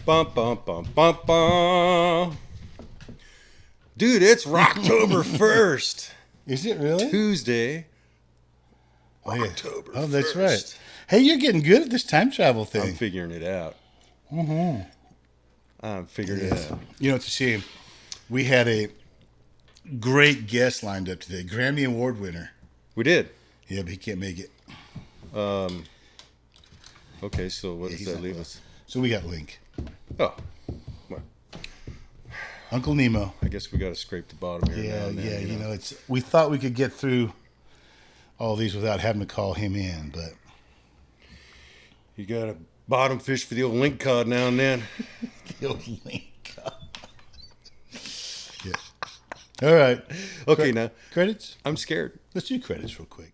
Bum, bum, bum, bum, bum. Dude, it's Rocktober 1st. Is it really? Tuesday. October 1st. Oh, that's right. Hey, you're getting good at this time travel thing. I'm figuring it out. I'm figuring it out. You know, it's a shame. We had a great guest lined up today. Grammy Award winner. We did. Yeah, but he can't make it. Okay, so what does that leave us? So we got Link. Oh. Well, Uncle Nemo. I guess we got to scrape the bottom here. Yeah, now and then, you know, we thought we could get through all these without having to call him in, but you got to bottom fish for the old Link cod now and then. The old Link cod. Yeah. All right. Okay, now. Credits? I'm scared. Let's do credits real quick.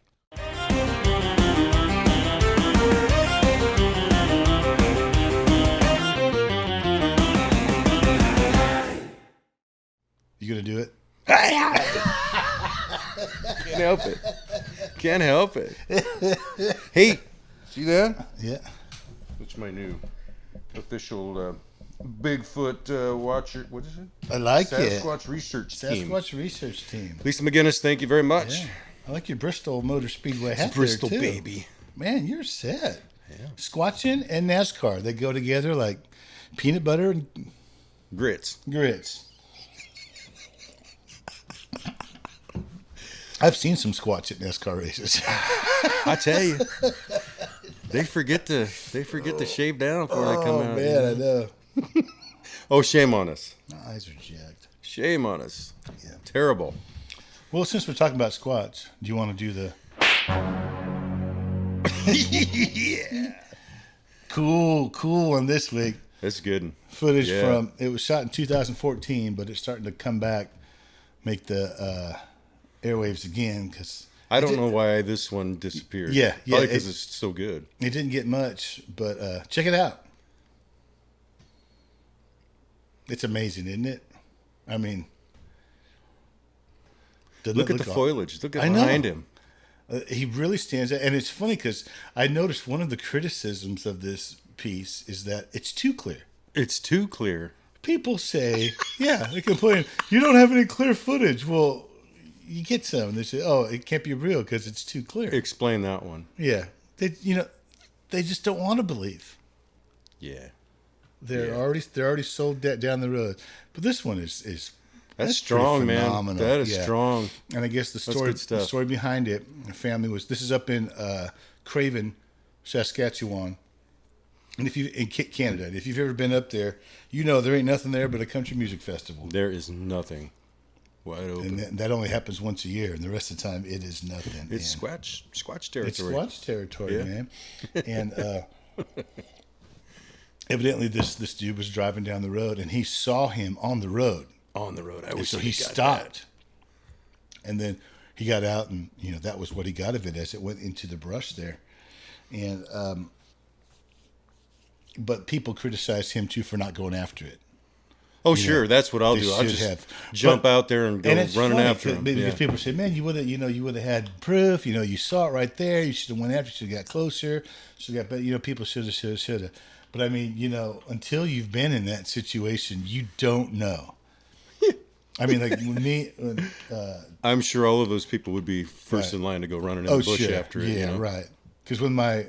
You gonna do it? Can't help it. Can't help it. Hey, see that? Yeah. That's my new official Bigfoot watcher. What is it? I like it. Sasquatch research team. Sasquatch research team. Lisa McGinnis, thank you very much. Yeah. I like your Bristol Motor Speedway hat. It's Bristol, there too. baby. Man, you're set. Yeah. Squatching and NASCAR, they go together like peanut butter and Grits. I've seen some squats at NASCAR races. I tell you, they forget to shave down before they come out. Man, I know. Oh, shame on us. My eyes are jacked. Shame on us. Yeah. Terrible. Well, since we're talking about squats, do you want to do the Yeah. cool one this week? That's good. Footage from, it was shot in 2014, but it's starting to come back, make the airwaves again, because I don't know why this one disappeared. Yeah. Probably because it's so good. It didn't get much, but check it out. It's amazing, isn't it? I mean, Look at the foliage. Look at behind him. He really stands out. And it's funny because I noticed one of the criticisms of this piece is that it's too clear. It's too clear. People say, they complain, you don't have any clear footage. Well, you get some. And they say, oh, it can't be real because it's too clear. Explain that one. Yeah. They just don't want to believe. Yeah. They're already sold that down the road. But this one is that's strong, man. That is strong. And I guess the story behind it, the family this is up in Craven, Saskatchewan. And in Canada, if you've ever been up there, you know there ain't nothing there but a country music festival. There is nothing. Wide open. And that only happens once a year, and the rest of the time it is nothing. It's Squatch territory. It's Squatch territory, man. And evidently this dude was driving down the road, and he saw him on the road. So he stopped. And then he got out, and that was what he got of it as it went into the brush there. And but people criticized him too for not going after it. Oh, sure, that's what I'll do. I'll just jump out there and go running after him. Because people say, "Man, you would have had proof. You saw it right there. You should have went after. You should have got closer. People should have. But I mean, until you've been in that situation, you don't know. I mean, like with me, I'm sure all of those people would be first in line to go running in the bush after it. Yeah, right. Because when my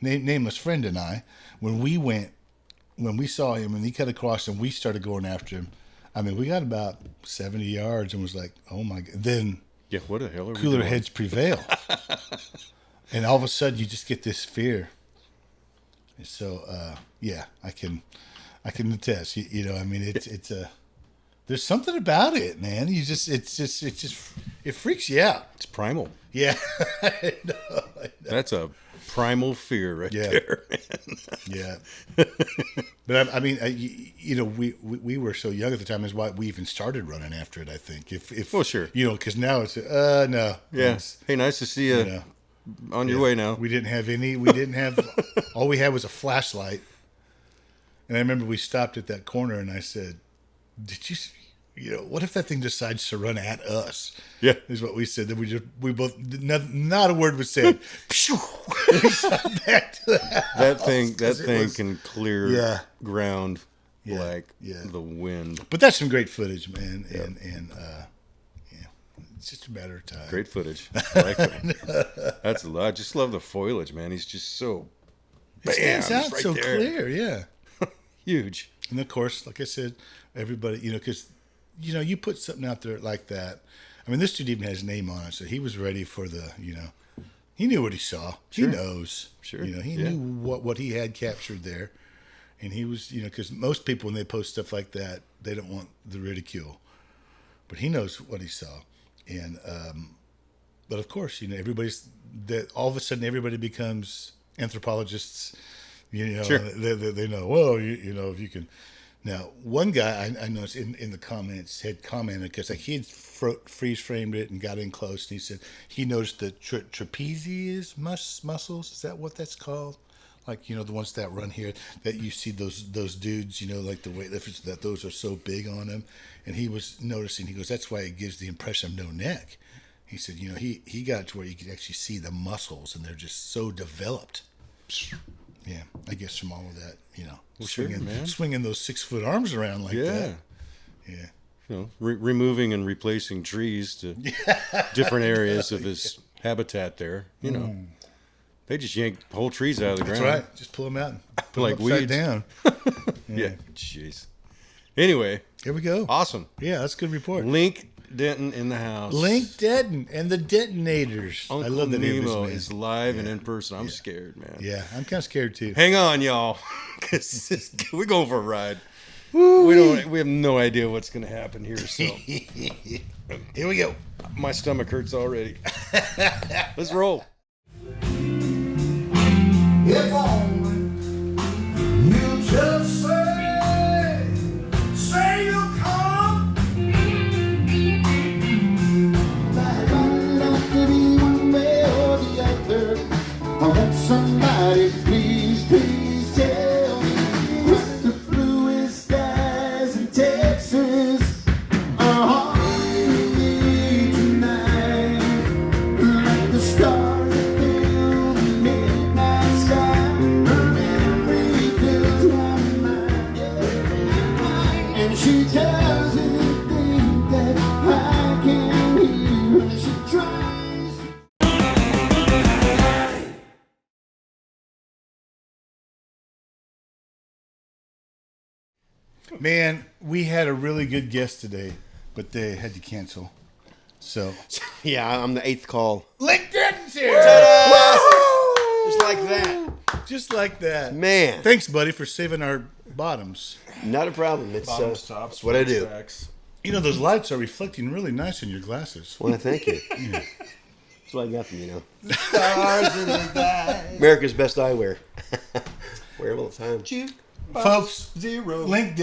nameless friend and I, when we saw him and he cut across and we started going after him, I mean, we got about 70 yards and was like, oh my God. Then what the hell are we cooler doing? heads prevail. And all of a sudden you just get this fear. And so, I can attest, I mean, it's there's something about it, man. It freaks you out. It's primal. Yeah. I know. That's a primal fear there. Yeah. But I mean, we were so young at the time is why we even started running after it, I think. Well, sure. Because now it's, no. Yeah. Hey, nice to see you on your way now. We didn't have all we had was a flashlight. And I remember we stopped at that corner and I said, did you, what if that thing decides to run at us? Yeah. Is what we said. Then we both, not a word was said. Back to that thing can clear ground like the wind. But that's some great footage, man. And it's just a matter of time. Great footage. I like it. That's a lot. I just love the foliage, man. He's just so it stands out right so there. Clear, yeah. Huge. And of course, like I said, everybody, because you put something out there like that. I mean, this dude even has his name on it, so he was ready for the, he knew what he saw. Sure. He knows. Sure. He knew what he had captured there. And he was, because most people, when they post stuff like that, they don't want the ridicule. But he knows what he saw. And, but of course, all of a sudden everybody becomes anthropologists. Sure. They know, well, if you can. Now, one guy I noticed in the comments had commented, because he had freeze framed it and got in close, and he said he noticed the trapezius muscles. Is that what that's called? Like, the ones that run here, that you see those dudes, like the weightlifters, that those are so big on them. And he was noticing, he goes, that's why it gives the impression of no neck. He said, he got it to where you could actually see the muscles, and they're just so developed. Yeah, I guess from all of that, swinging those 6-foot arms around like that. Yeah. Removing and replacing trees to different areas of his habitat there, They just yank whole trees out of the ground. That's right. Just pull them out and put like them upside weeds. down. Yeah. Jeez. Anyway. Here we go. Awesome. Yeah, that's a good report. Link Detten in the house. Link Detten and the Detonators. Uncle I love the Nemo is live and in person. I'm scared, man. Yeah, I'm kind of scared too. Hang on, y'all. Because we're going for a ride. We have no idea what's going to happen here. So here we go. My stomach hurts already. Let's roll. If only you just say you'll come. I'd like to be one way or the other. I want somebody, please tell me what the bluest skies in Texas are haunting me tonight, like the stars. She doesn't think that I can hear her. She tries. Man, we had a really good guest today, but they had to cancel. So yeah, I'm the 8th call. Link Detten's here. Just like that. Just like that. Man. Thanks, buddy, for saving our bottoms. Not a problem. It's tops, what I do. Stacks. Those lights are reflecting really nice in your glasses. Well, thank you. That's what I got them, Stars in the sky. America's best eyewear. Wear them all the time. Folks, Link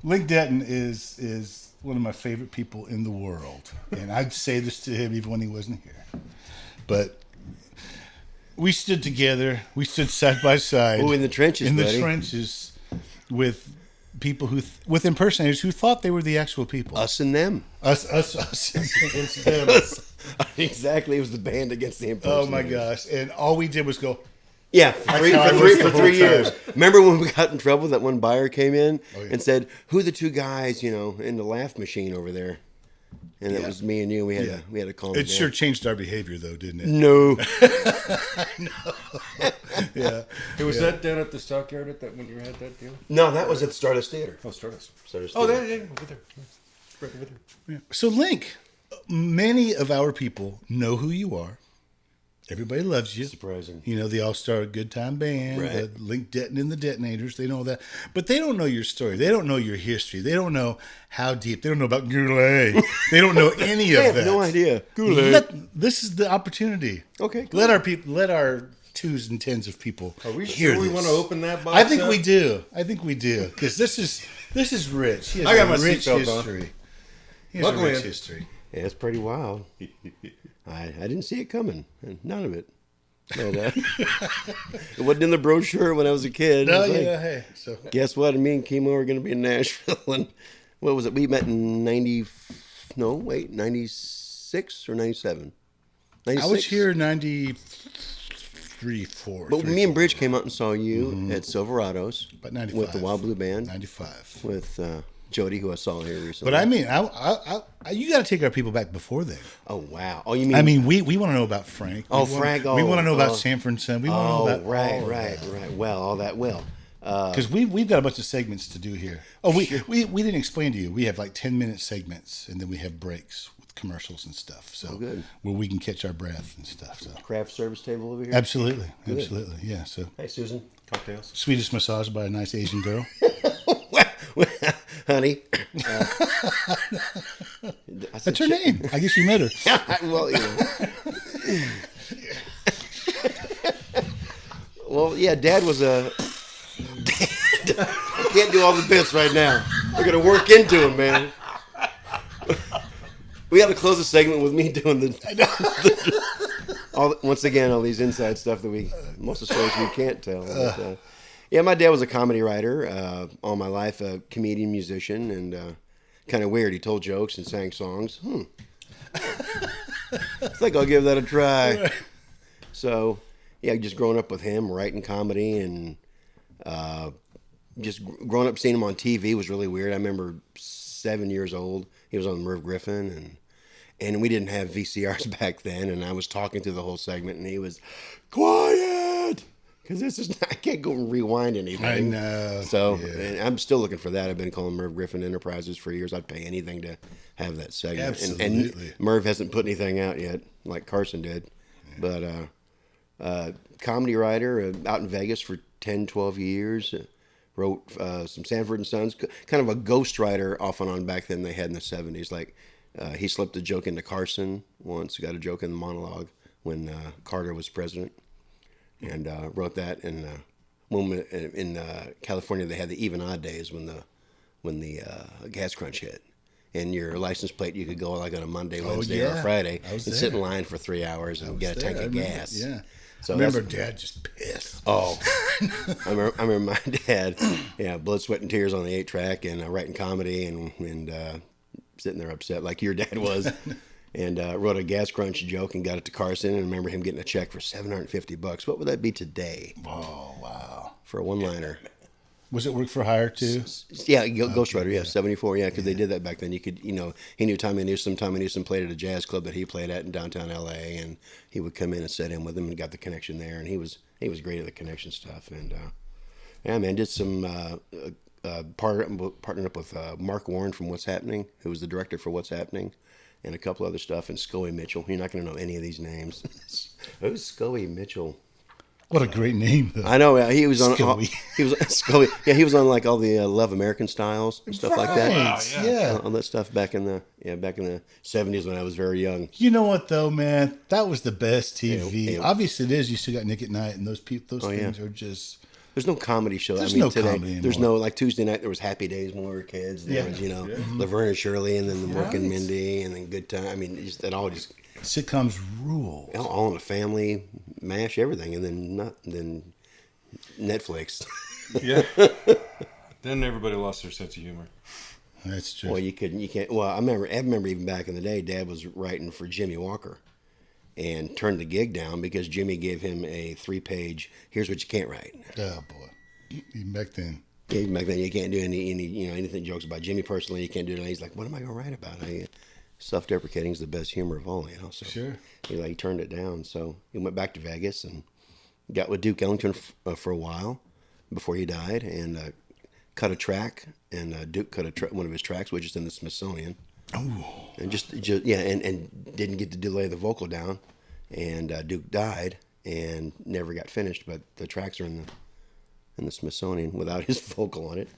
Detten is one of my favorite people in the world. And I'd say this to him even when he wasn't here. But we stood together. We stood side by side. Oh, in the trenches, In buddy. the trenches with people with impersonators who thought they were the actual people. Us and them. Us against them. Exactly. It was the band against the impersonators. Oh, my gosh. And all we did was go... Yeah, for 3 years. Remember when we got in trouble? That one buyer came in and said, "Who are the two guys, in the laugh machine over there?" And that was me and you. We had to calm it down. It sure changed our behavior, though, didn't it? No. Yeah. Hey, was that down at the stockyard when you had that deal? No, that was at the Stardust Theater. Oh, Stardust. Oh, there, yeah, over there. Right over there. Yeah. So, Link, many of our people know who you are. Everybody loves you. Surprising. The All-Star Good Time Band, Right. the Link Detten and the Detonators. They know that. But they don't know your story. They don't know your history. They don't know how deep. They don't know about Goulet. They don't know any of I that. have no idea. This is the opportunity. Okay, cool. Let our 2s and 10s of people Are we hear sure we this. want to open that box I think up? we do. Because this is rich. He has I got my rich seatbelt on. history. He has Luckily, a rich history. Yeah, it's pretty wild. I didn't see it coming. None of it. But, it wasn't in the brochure when I was a kid. No, It was hey. So guess what? Me and Kimo are going to be in Nashville. And what was it? We met in 96 or 97? 96? I was here in 90. 3, 4. But 3, me and 4. Bridge came out and saw you at Silverado's. About 95. With the Wild Blue Band. 95. With Jody, who I saw here recently. But I mean, you got to take our people back before then. Oh, wow. Oh, you mean... I mean, we want to know about Frank. Frank. We want to know about Sanford. We want to know about right. Well, all that will. Because we've got a bunch of segments to do here. Oh, we didn't explain to you. We have like 10-minute segments, and then we have breaks with commercials and stuff. So good. Where we can catch our breath and stuff. So Craft service table over here? absolutely, yeah. So Hey, Susan. Cocktails. Swedish massage by a nice Asian girl. Honey. That's her name. I guess you met her. Well, well, yeah, Dad was a... I can't do all the bits right now. We're going to work into them, man. We got to close the segment with me doing once again, all these inside stuff that most of the stories we can't tell. But, yeah, my dad was a comedy writer all my life, a comedian, musician, and kind of weird. He told jokes and sang songs. I think I'll give that a try. So, yeah, just growing up with him, writing comedy, and just growing up seeing him on TV was really weird. I remember 7 years old. He was on Merv Griffin, and we didn't have VCRs back then, and I was talking through the whole segment, and he was, quiet! Because I can't go and rewind anything. I know. So, and I'm still looking for that. I've been calling Merv Griffin Enterprises for years. I'd pay anything to have that segment. Absolutely. And Merv hasn't put anything out yet, like Carson did. Yeah. But comedy writer out in Vegas for 10, 12 years. Wrote some Sanford and Sons, kind of a ghostwriter off and on back then they had in the 70s. Like he slipped a joke into Carson once, got a joke in the monologue when Carter was president, and wrote that. And when in California they had the even odd days when the gas crunch hit, and your license plate you could go like on a Monday, Wednesday, or Friday and sit in line for 3 hours and get a tank of gas. Yeah. So I remember Dad just pissed. Oh, I remember my dad, blood, sweat, and tears on the 8-track and writing comedy and sitting there upset like your dad was, and wrote a gas crunch joke and got it to Carson. And I remember him getting a check for $750. What would that be today? Oh, wow. For a one-liner. Was it work for hire too? Yeah, Ghostwriter, yeah, 74, yeah, because they did that back then. You could, he knew Tommy Newsom. Tommy Newsom played at a jazz club that he played at in downtown L.A., and he would come in and sit in with him and got the connection there, and he was great at the connection stuff. And, yeah, man, did some, partnered up with Mark Warren from What's Happening, who was the director for What's Happening, and a couple other stuff, and Scoey Mitchell. You're not going to know any of these names. Who's Scoey Mitchell? What a great name, though. I know. He was on. Scoey. He was Scoey. Yeah, he was on like all the Love American Styles and stuff like that. Right, yeah. All that stuff back in the 70s when I was very young. You know what though, man? That was the best TV. Yeah. Obviously, it is. You still got Nick at Night, and those things are just. There's no comedy show. There's today, comedy anymore. There's no, like Tuesday night, there was Happy Days when we were kids. There was, Laverne and Shirley, and then the Mork and Mindy, and then Good Time. I mean, it all just. Sitcoms rule. All in the Family, MASH, everything, and then Netflix. Yeah. Then everybody lost their sense of humor. That's true. Well, you can't. Well, I remember even back in the day, Dad was writing for Jimmy Walker, and turned the gig down because Jimmy gave him a 3-page. Here's what you can't write. Oh boy, even back then. Yeah, even back then you can't do any anything jokes about Jimmy personally. You can't do it. And he's like, what am I gonna write about? Self-deprecating is the best humor of all. So sure. He turned it down. So he went back to Vegas and got with Duke Ellington for a while before he died, and cut a track. And Duke cut one of his tracks, which is in the Smithsonian. Oh. And just and didn't get to delay the vocal down, and Duke died and never got finished. But the tracks are in the Smithsonian without his vocal on it.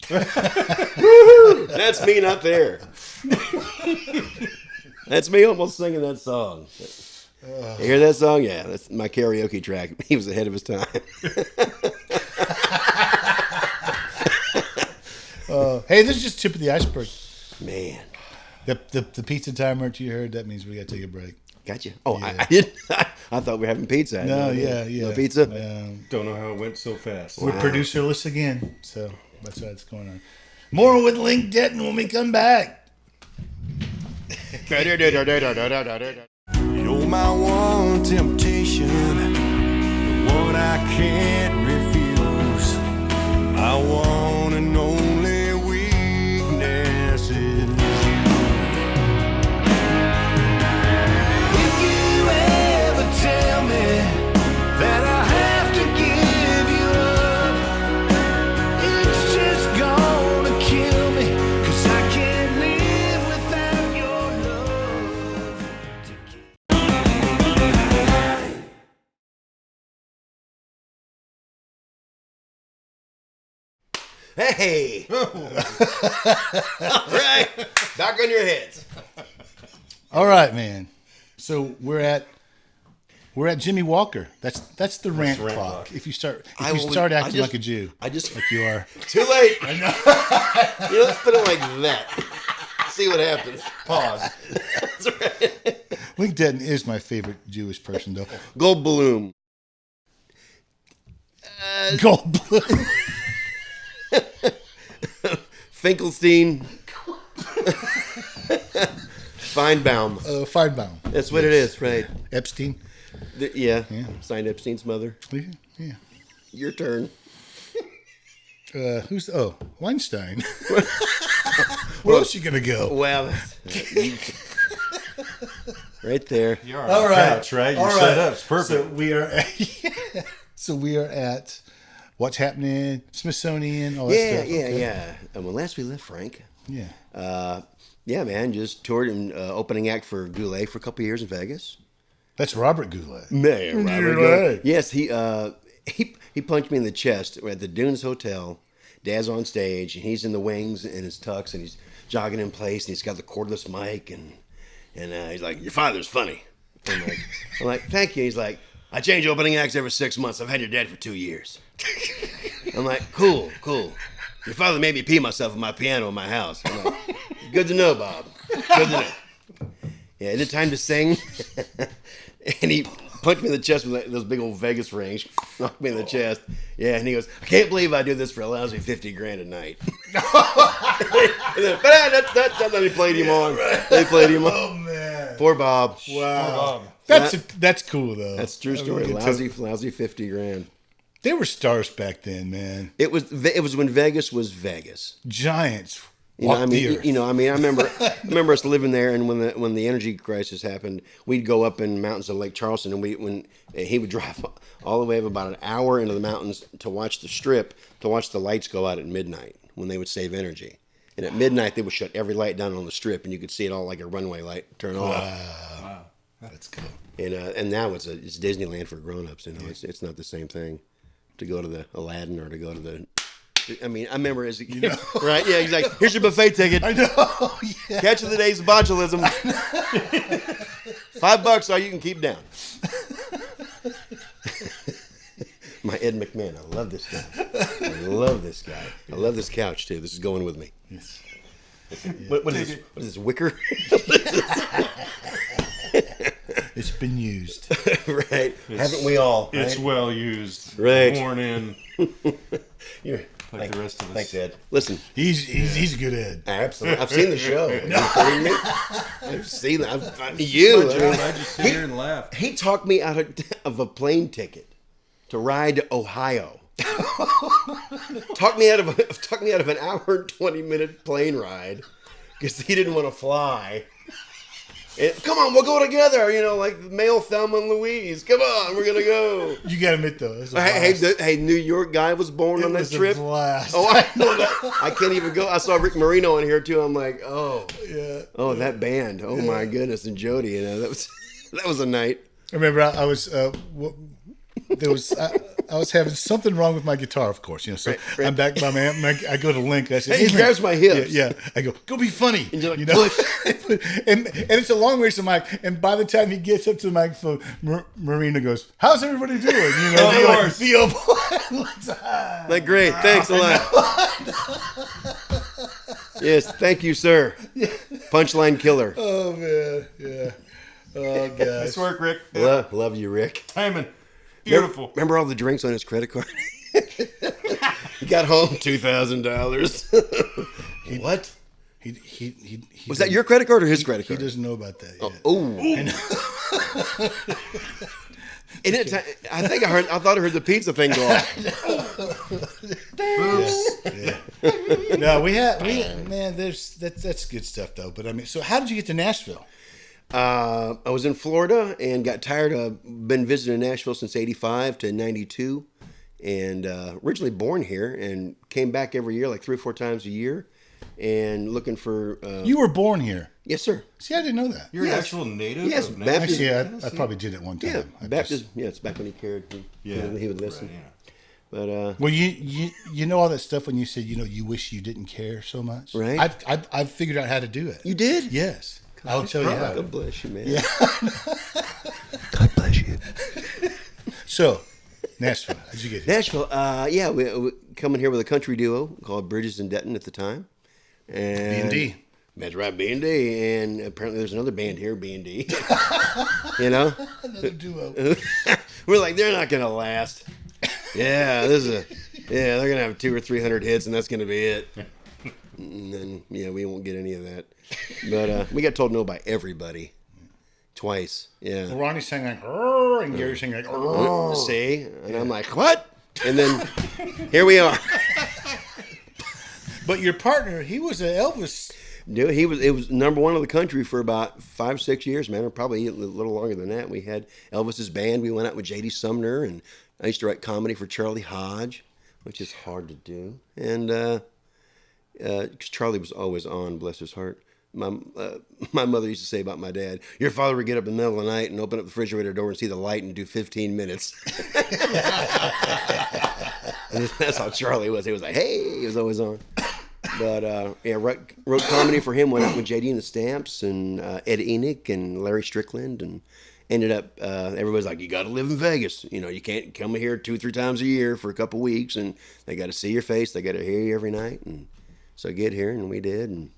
Woo-hoo! That's me not there. That's me almost singing that song. You hear that song? Yeah, that's my karaoke track. He was ahead of his time. Hey, this is just tip of the iceberg. Man. The pizza timer you heard, that means we got to take a break. Gotcha. Oh, Yeah. I didn't. I thought we were having pizza. No, yeah. No pizza? Don't know how it went so fast. We're producerless again, so that's what's going on. More with Link Detten when we come back. You're my one temptation, one I can't refuse. My one and only weakness is you. If you ever tell me that I have to give you up, it's just gonna kill me, 'cause I can't live without your love. Hey! All right, back on your heads. All right, man. So we're at Jimmy Walker. That's the rant clock. If you start acting like a Jew, I just like you are. too late. I know. Let's put it like that. See what happens. Pause. That's right. Link Detten is my favorite Jewish person, though. Gold balloon. Goldblum. Finkelstein. Feinbaum. Feinbaum. That's what it is, right? Epstein. Yeah. Signed Epstein's mother. Yeah. Your turn. Who's Weinstein? Where else you gonna go? Well, right there. You're on the couch, right? You're set up. It's perfect. So we are at what's happening, Smithsonian, all that stuff. Yeah. And when last we left, Frank. Yeah. Yeah, man, just toured and opening act for Goulet for a couple of years in Vegas. That's Robert Goulet. Man, You're right. Yes, he punched me in the chest. We're at the Dunes Hotel. Dad's on stage, and he's in the wings in his tux, and he's jogging in place, and he's got the cordless mic, and he's like, "Your father's funny." I'm like, "Thank you." He's like, "I change opening acts every 6 months. I've had your dad for 2 years." I'm like, "Cool. Your father made me pee myself on my piano in my house." I'm like, "Good to know, Bob. Good to know." Yeah, is it time to sing? And he punched me in the chest with those big old Vegas rings. Knocked me in the chest. Yeah, and he goes, "I can't believe I do this for a lousy $50,000 a night." And then they played him on. They played him on. Oh man. Poor Bob. Wow. That's cool though. That's a true story. Lousy $50,000. They were stars back then, man. It was when Vegas was Vegas. Giants. I remember us living there, and when the energy crisis happened, we'd go up in mountains of Lake Charleston, and when he would drive all the way up about an hour into the mountains to watch the strip, to watch the lights go out at midnight when they would save energy. And at midnight, they would shut every light down on the strip, and you could see it all like a runway light turn off. Wow. That's cool. And now it's Disneyland for grown-ups. It's not the same thing to go to the Aladdin or to go to the. I mean, I remember as a kid, right? Yeah, he's like, "Here's your buffet ticket. I know. Yeah. Catch of the day's botulism. $5 all you can keep down." My Ed McMahon. I love this guy. I love this couch too. This is going with me. Yes. What is this? Wicker? It's been used. Right. Haven't we all? It's right? well used. Right. Worn in. Like the rest of us. Thanks, Ed. Listen. He's a good Ed. Absolutely. I've seen the show. Are you kidding me? I've seen that. I just sit here and laugh. He talked me out of a plane ticket to ride to Ohio. Talked me out of an hour and 20-minute plane ride because he didn't want to fly. And, "Come on, we'll go together." Like male Thelma and Louise. Come on, we're gonna go. You gotta admit though, it was a Hey, New York guy was born on that trip. A blast. Oh, I know that. I can't even go. I saw Rick Marino in here too. I'm like, oh, Yeah. oh, that band. Oh my goodness, and Jody. that was a night. I remember I was I was having something wrong with my guitar, of course. So Right. I'm back by my amp. I go to Link. I said, Hey, he grabs my hips. Yeah. I go be funny. And you're like, and it's a long ways to mic. And by the time he gets up to the microphone, Marina goes, "How's everybody doing?" Like, great. Thanks a lot. Yes, thank you, sir. Punchline killer. Oh man, yeah. Oh god. Nice work, Rick. Love you, Rick. Timing. Beautiful. Remember all the drinks on his credit card? He got home $2,000. What? He Was that your credit card or his credit He card? doesn't know about that yet. Oh. I think I thought I heard the pizza thing go off. No, man, that's good stuff though. But I mean, so how did you get to Nashville? I was in Florida and got tired of been visiting Nashville since '85 to '92, and originally born here and came back every year, like 3 or 4 times a year, and looking for. You were born here. Yes, sir. See, I didn't know that. You're an actual native? Yes, of Baptist. Actually, I probably did it one time. Yeah, Baptist. Yeah, it's back when he cared. He would listen. Right, yeah. But well, you know all that stuff when you said you wish you didn't care so much. Right. I've figured out how to do it. You did? Yes. I'll tell you how. God bless you, man. Yeah. God bless you. So, Nashville. How'd you get here? Nashville. Yeah, we coming here with a country duo called Bridges and Detten at the time. And B&D. That's right, B&D. And apparently there's another band here, B&D. You know? Another duo. We're like, they're not going to last. Yeah, they're going to have 200 or 300 hits, and that's going to be it. And then, we won't get any of that. But we got told no by everybody. Twice. Yeah. Well, Ronnie sang like, "Rrr," and Gary sang like, "Rrr." See? And I'm like, what? And then here we are. But your partner, he was an Elvis. Dude, it was number one in the country for about 5-6 years, man, or probably a little longer than that. We had Elvis's band. We went out with J.D. Sumner, and I used to write comedy for Charlie Hodge, which is hard to do. And because Charlie was always on, bless his heart. My mother used to say about my dad, your father would get up in the middle of the night and open up the refrigerator door and see the light and do 15 minutes. And that's how Charlie was. He was like, hey, he was always on. But wrote comedy for him, went out with JD and the Stamps and Ed Enoch and Larry Strickland, and ended up, everybody's like, you got to live in Vegas. You can't come here 2-3 times a year for a couple weeks, and they got to see your face. They got to hear you every night. And so I get here, and we did, and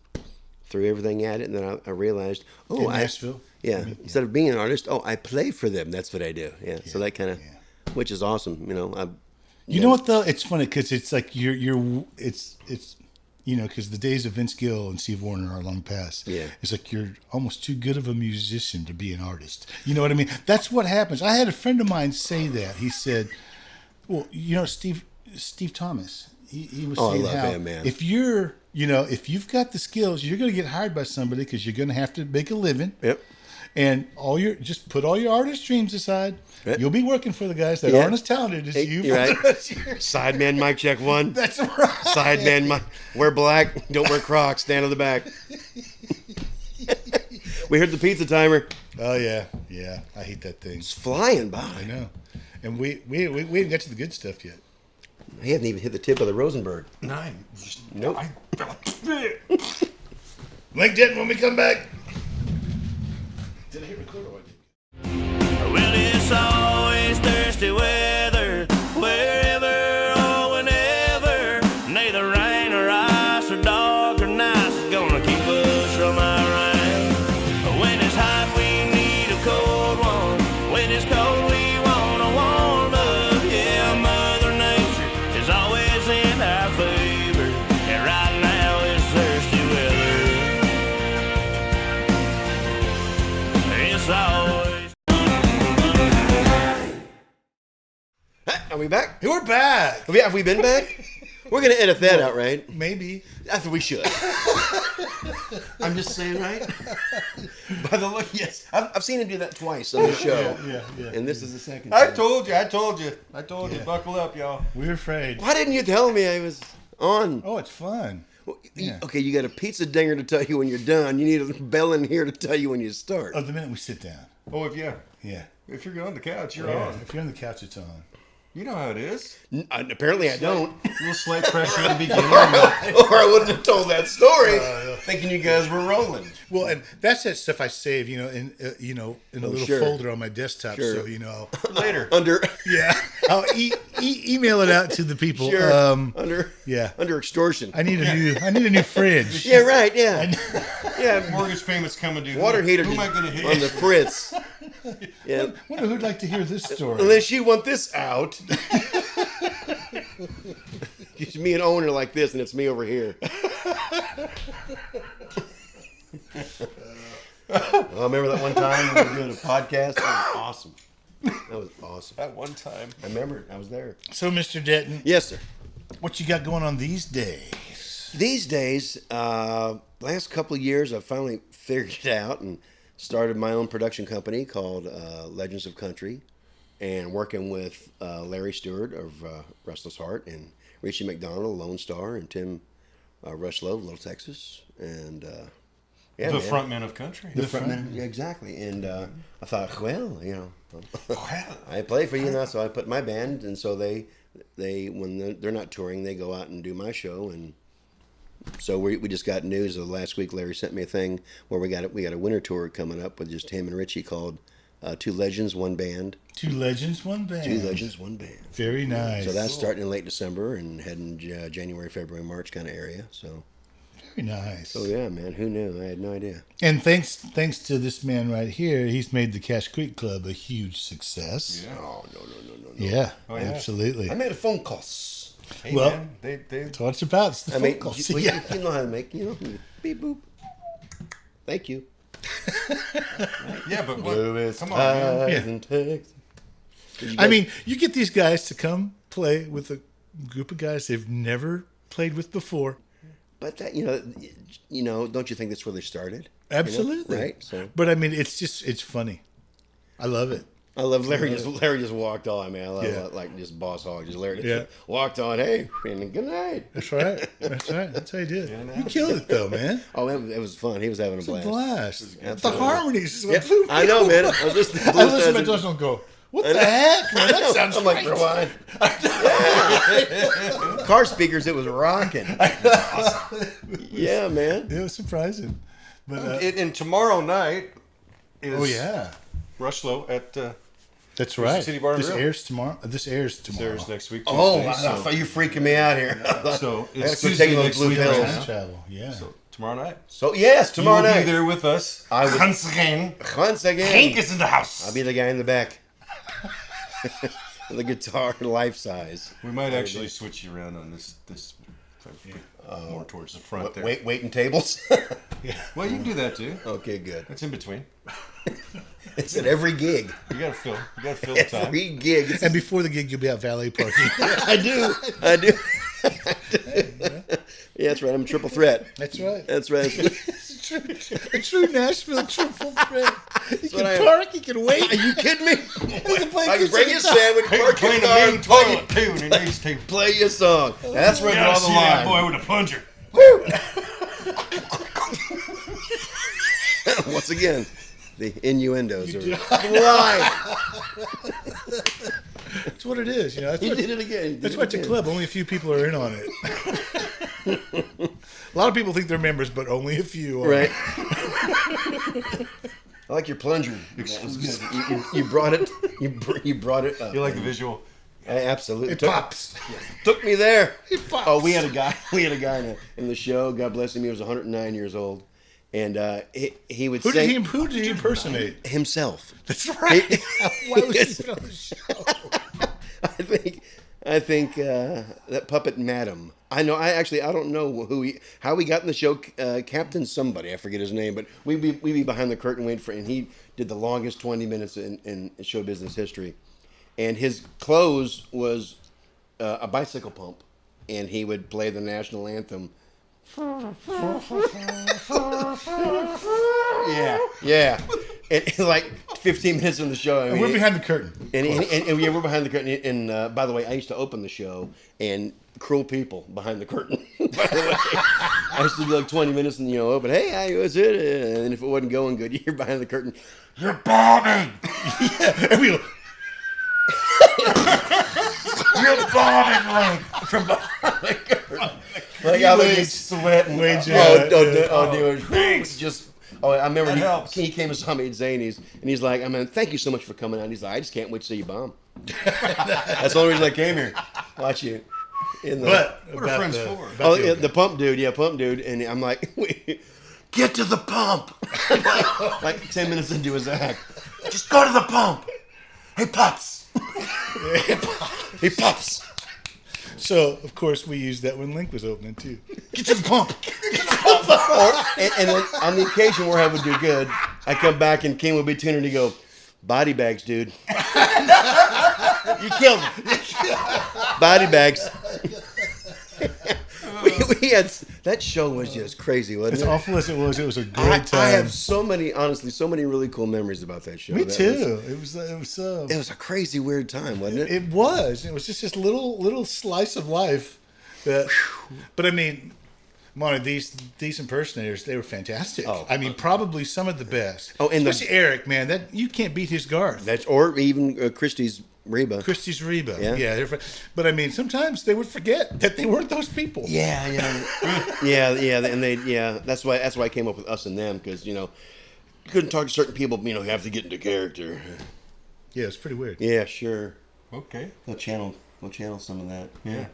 threw everything at it, and then I realized, in Nashville? Instead of being an artist, I play for them. That's what I do. Yeah, so that kind of, which is awesome. You know what though? It's funny because it's like it's because the days of Vince Gill and Steve Wariner are long past. Yeah, it's like you're almost too good of a musician to be an artist. You know what I mean? That's what happens. I had a friend of mine say that. He said, "Well, Steve Thomas." He was saying I love how him, man. if you're if you've got the skills, you're going to get hired by somebody because you're going to have to make a living. Yep. And just put all your artist dreams aside. Right. You'll be working for the guys that aren't as talented as you. You're right. Sideman mic check 1. That's right. Sideman mic. Wear black. Don't wear Crocs. Stand on the back. We heard the pizza timer. Oh yeah. I hate that thing. It's flying by. I know. And we haven't got to the good stuff yet. He hasn't even hit the tip of the Rosenberg. Nine. Nope. Link Detten when we come back. Did I hit record or what? Well, it's always thirsty weather, wherever or whenever. Neither rain or ice or dark or night is gonna keep us from our rain. When it's hot, we need a cold one. When it's cold, we want a warm up. Yeah, Mother Nature is always in our favor. And right now it's thirsty weather. It's always. Are we back? Hey, we're back. Have we been back? We're going to edit that out, right? Maybe. I think we should. I'm just saying, right? By the look, yes. I've seen him do that twice on the show. Yeah. And this is the second I time. told you. Yeah. Buckle up, y'all. We're afraid. Why didn't you tell me I was on? Oh, it's fun. Yeah. Okay, you got a pizza dinger to tell you when you're done. You need a bell in here to tell you when you start. Oh, the minute we sit down. Oh, if Yeah. you're on the couch, you're Yeah. on. If you're on the couch, it's on. You know how it is. Apparently I don't. A little slight pressure at the beginning. Or I wouldn't have told that story thinking you guys were rolling. Well, and that's that stuff I save, in a little sure. folder on my desktop. Sure. So Later. Under I'll email it out to the people. under extortion. I need a new fridge. Yeah, right, yeah. Yeah, Mortgage payments coming due. water heater Who am I going to hit? on the fritz. Yeah. Wonder who'd like to hear this story. Unless you want this out. It's me and Owen are like this, and it's me over here. Remember that one time we were doing a podcast? That was awesome. That was awesome. At one time. I remember it. I was there. So, Mr. Detten, Yes, sir. what you got going on these days? These days, last couple of years, I've finally figured it out and started my own production company called Legends of Country, and working with Larry Stewart of Restless Heart and Richie McDonald, Lone Star, and Tim Rushlow of Little Texas, and yeah, The man. frontman of country. The frontman, yeah, exactly. And I thought, well, I play for you now, so I put my band, and so they when they're not touring, they go out and do my show, and so we just got news of last week. Larry sent me a thing where we got a winter tour coming up with just him and Richie called Two Legends, One Band. Two Legends, One Band. Two Legends, One Band. Very nice. So that's starting in late December and heading January, February, March kind of area. So. Very nice. Oh yeah, man. Who knew? I had no idea. And thanks to this man right here, he's made the Cache Creek Club a huge success. Yeah. Oh no. Yeah, Oh, yeah. absolutely. I made a phone call. Hey, Well- man, they That's what it's about. It's the I phone mean, calls. you Yeah. know how to make, beep boop. Thank you. yeah, but what? Louis Come on, man. Yeah. and Texas. Did you I guys- mean, you get these guys to come play with a group of guys they've never played with before. but that don't you think that's where they started? Absolutely. Right. So But I mean, it's funny. I love it. I love Larry. Larry just walked on. I mean, I love Yeah. like just boss hog. Just Larry just Yeah. walked on. Hey, and good night. That's right. That's right. That's how you did it. You killed it though, man. Oh, it was fun. He was having a It's a blast. blast. The harmonies. Just Yeah, went boom, I know, boom. man. I was listening to I Blue listen to Stars my and go, what the heck, man? That sounds I'm great. like, rewind. Car speakers, it was rocking. Yeah, man. It was surprising. But And tomorrow night is oh yeah, Rushlow at that's right. City Bar and This Grill. airs tomorrow. This airs tomorrow. there's next week. Oh, Tuesday, wow, you're freaking me out here. So I it's have to Tuesday take those next blue week. pills. Time travel. Yeah. So tomorrow night. So yes, tomorrow you will night. be there with us. I would- Once again. Once again, Hank is in the house. I'll be the guy in the back. The guitar, life size. We might actually switch you around on this more towards the front there. Waiting tables. Well, you can do that too. Okay, good. That's in between. It's at every gig. You gotta fill the time. Every gig. It's- And before the gig, you'll be out valet parking. I do. Yeah, that's right. I'm a triple threat. That's right. That's right. A true Nashville triple threat. You what I can am. park, you can wait. Are you kidding me? You can play I can bring you a guitar. sandwich, park your Playing the car, main and play, toilet too, and he needs to. play your song. That's where I Gotta draw see the that line. boy with a plunger. Once again, the innuendos are flying. That's what it is. You know, that's He what, did it again. that's why it's a club. Only a few people are in on it. A lot of people think they're members, but only a few are. Right. I like your plunger. That was good. You brought it. You brought it up. You like the visual? Absolutely. It pops. Took me there. It pops. Oh, we had a guy. In the show. God bless him. He was 109 years old, and he would Who say did he impersonate? himself. That's right. Why was he on the show? I think that puppet Madam. I don't know how he got in the show. Captain somebody, I forget his name, but we'd be behind the curtain waiting for, and he did the longest 20 minutes in show business history, and his clothes was a bicycle pump, and he would play the national anthem. Yeah. And like 15 minutes in the show, I mean, And we're behind the curtain. and yeah, we're behind the curtain. And by the way, I used to open the show, and cruel people behind the curtain. By the way, I used to do like 20 minutes, and open. Hey, how was it? And if it wasn't going good, you're behind the curtain. You're bombing. And we go, You're bombing, Link, from behind the curtain. Like I was just sweating. Wage, Dude, thanks. Just. Oh, I remember That helps. he came and saw me at Zany's, and he's like, thank you so much for coming out. He's like, I just can't wait to see you bomb. That's the only reason I came here. Watch you. but What are friends for? Oh, yeah, the pump dude. Yeah, pump dude. And I'm like, get to the pump. like 10 minutes into his act. Just go to the pump. Hey, Pops. Hey, Pops. So, of course, we used that when Link was opening, too. Get to the pump. And then on the occasion where I would do good, I come back and King would be tuning and he go, Body bags, dude. You killed him. Body bags. we had that show was just crazy, wasn't As it? awful as it was a great time. I have so many really cool memories about that show. Me That too. was- It was it was a crazy, weird time, wasn't it? It was. It was just this little slice of life. But I mean, Monty, these impersonators, they were fantastic. Oh. I mean, probably some of the best. Oh, and especially Eric, man. That you can't beat his Garth. Or even Christie's Reba. Christie's Reba. Yeah. Yeah. But I mean, sometimes they would forget that they weren't those people. Yeah. And that's why I came up with Us and Them, because you couldn't talk to certain people. You have to get into character. Yeah, it's pretty weird. Yeah, sure. Okay. We'll channel some of that. Yeah.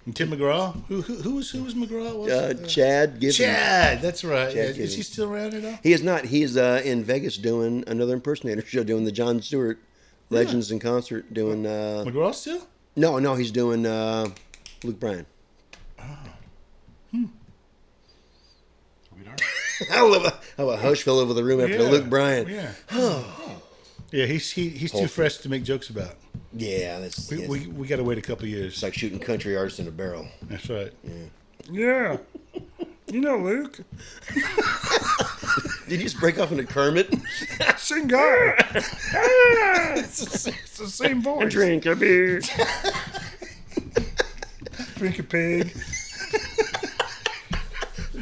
And Tim McGraw, who was McGraw? Was it? Chad Gibbons. Chad, that's right. Yeah. Is Gibbons. he still around at all? He is not. He's in Vegas doing another impersonator show, doing the Jon Stewart Legends in Concert. Doing McGraw still? no, he's doing Luke Bryan. We don't. I love how a hush fell over the room after Luke Bryan. Yeah. Yeah, he's too fresh to make jokes about. Yeah, that's We got to wait a couple years. it's like shooting country artists in a barrel. That's right. Yeah. You know, Luke. Did you just break off into Kermit? Same guy. It's the same voice. Drink a beer. Drink a pig.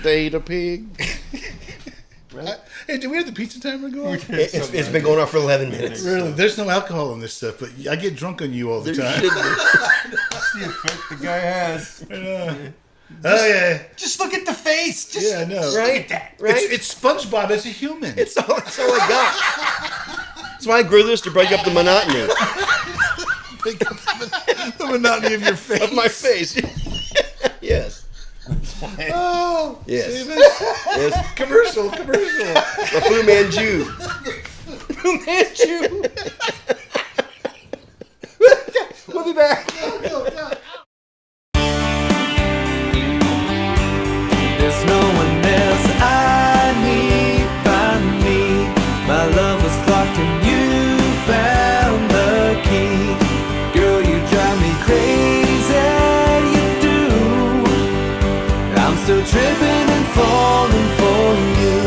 Date a pig. Hey, do we have the pizza timer going? It's been going on for 11 minutes. Really? There's no alcohol in this stuff, but I get drunk on you all the time. That's the effect the guy has. Oh yeah, Just look at the face. Just yeah, I know. Right? Right? It's SpongeBob as a human. It's all I got. That's why I grew this, to break up the monotony the monotony of your face. of my face. Yes. Oh, Yes. see this? Yes. Commercial. The Fu Manchu. Fu Manchu. We'll be back. There's no one else I need but me. My love was clocked and you found the key. Girl, you drive me crazy, you do. I'm still tripping and falling for you.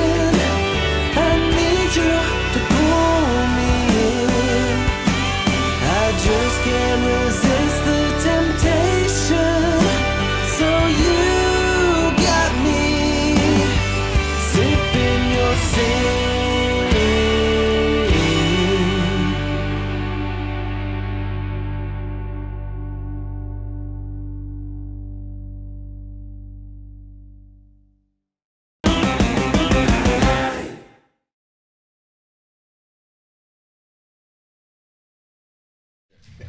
I need you to pull me in. I just can't resist the temptation. So you got me sipping your sin.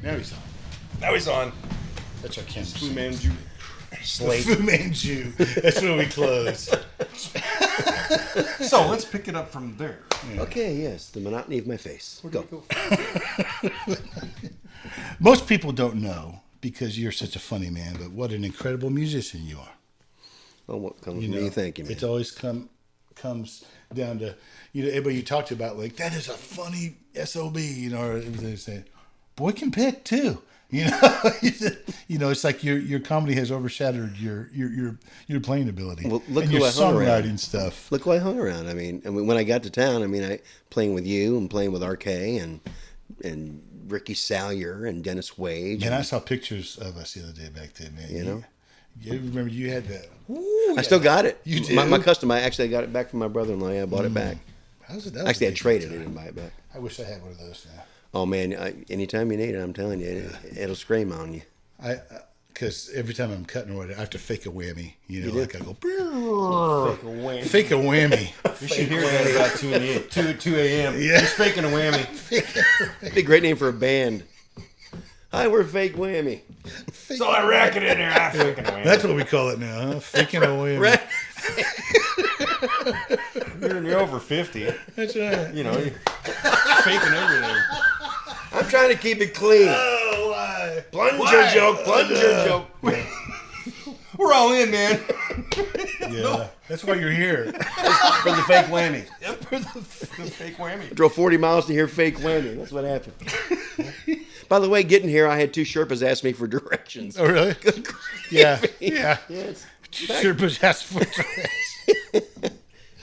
Now he's on. Now he's on. That's our camera. Fu Manchu. Fu Manchu. That's where we close. So let's pick it up from there. Okay, yes, the monotony of my face. Go. Most people don't know, because you're such a funny man, but what an incredible musician you are. Well, what comes from me? Thank you, man. It's always comes down to, everybody you talk to about, like, that is a funny SOB, or they say, boy can pick too. It's like your comedy has overshadowed your playing ability. Well, look and who your I hung around. songwriting stuff. Look who I hung around. I mean, when I got to town, I playing with you and playing with RK and Ricky Salyer and Dennis Wage. And I saw pictures of us the other day back then, man. You remember you had that? I still got it. You did? My custom. I actually got it back from my brother-in-law. Yeah, I bought it back. How's it? That was Actually, a I big traded time. it and buy it back. I wish I had one of those now. Oh man, anytime you need it, I'm telling you, it'll scream on you. Because every time I'm cutting or whatever, I have to fake a whammy. Like I go, Fake fake a whammy. a whammy. You should hear that about 2 a.m. Yeah. Just faking a whammy. It'd be a great name for a band. Hi, we're Fake Whammy. So I rack it in there. I faking a whammy. That's what we call it now, huh? Faking a whammy. Right? You're over 50. That's right. You're faking everything. I'm trying to keep it clean. Oh, why? Plunger joke. Plunger joke. We're all in, man. Yeah, that's why you're here. For the fake whammy. Yep, for the fake whammy. Drove 40 miles to hear fake whammy. That's what happened. By the way, getting here, I had two Sherpas ask me for directions. Oh, really? Good Yeah, yeah. Sherpas asked for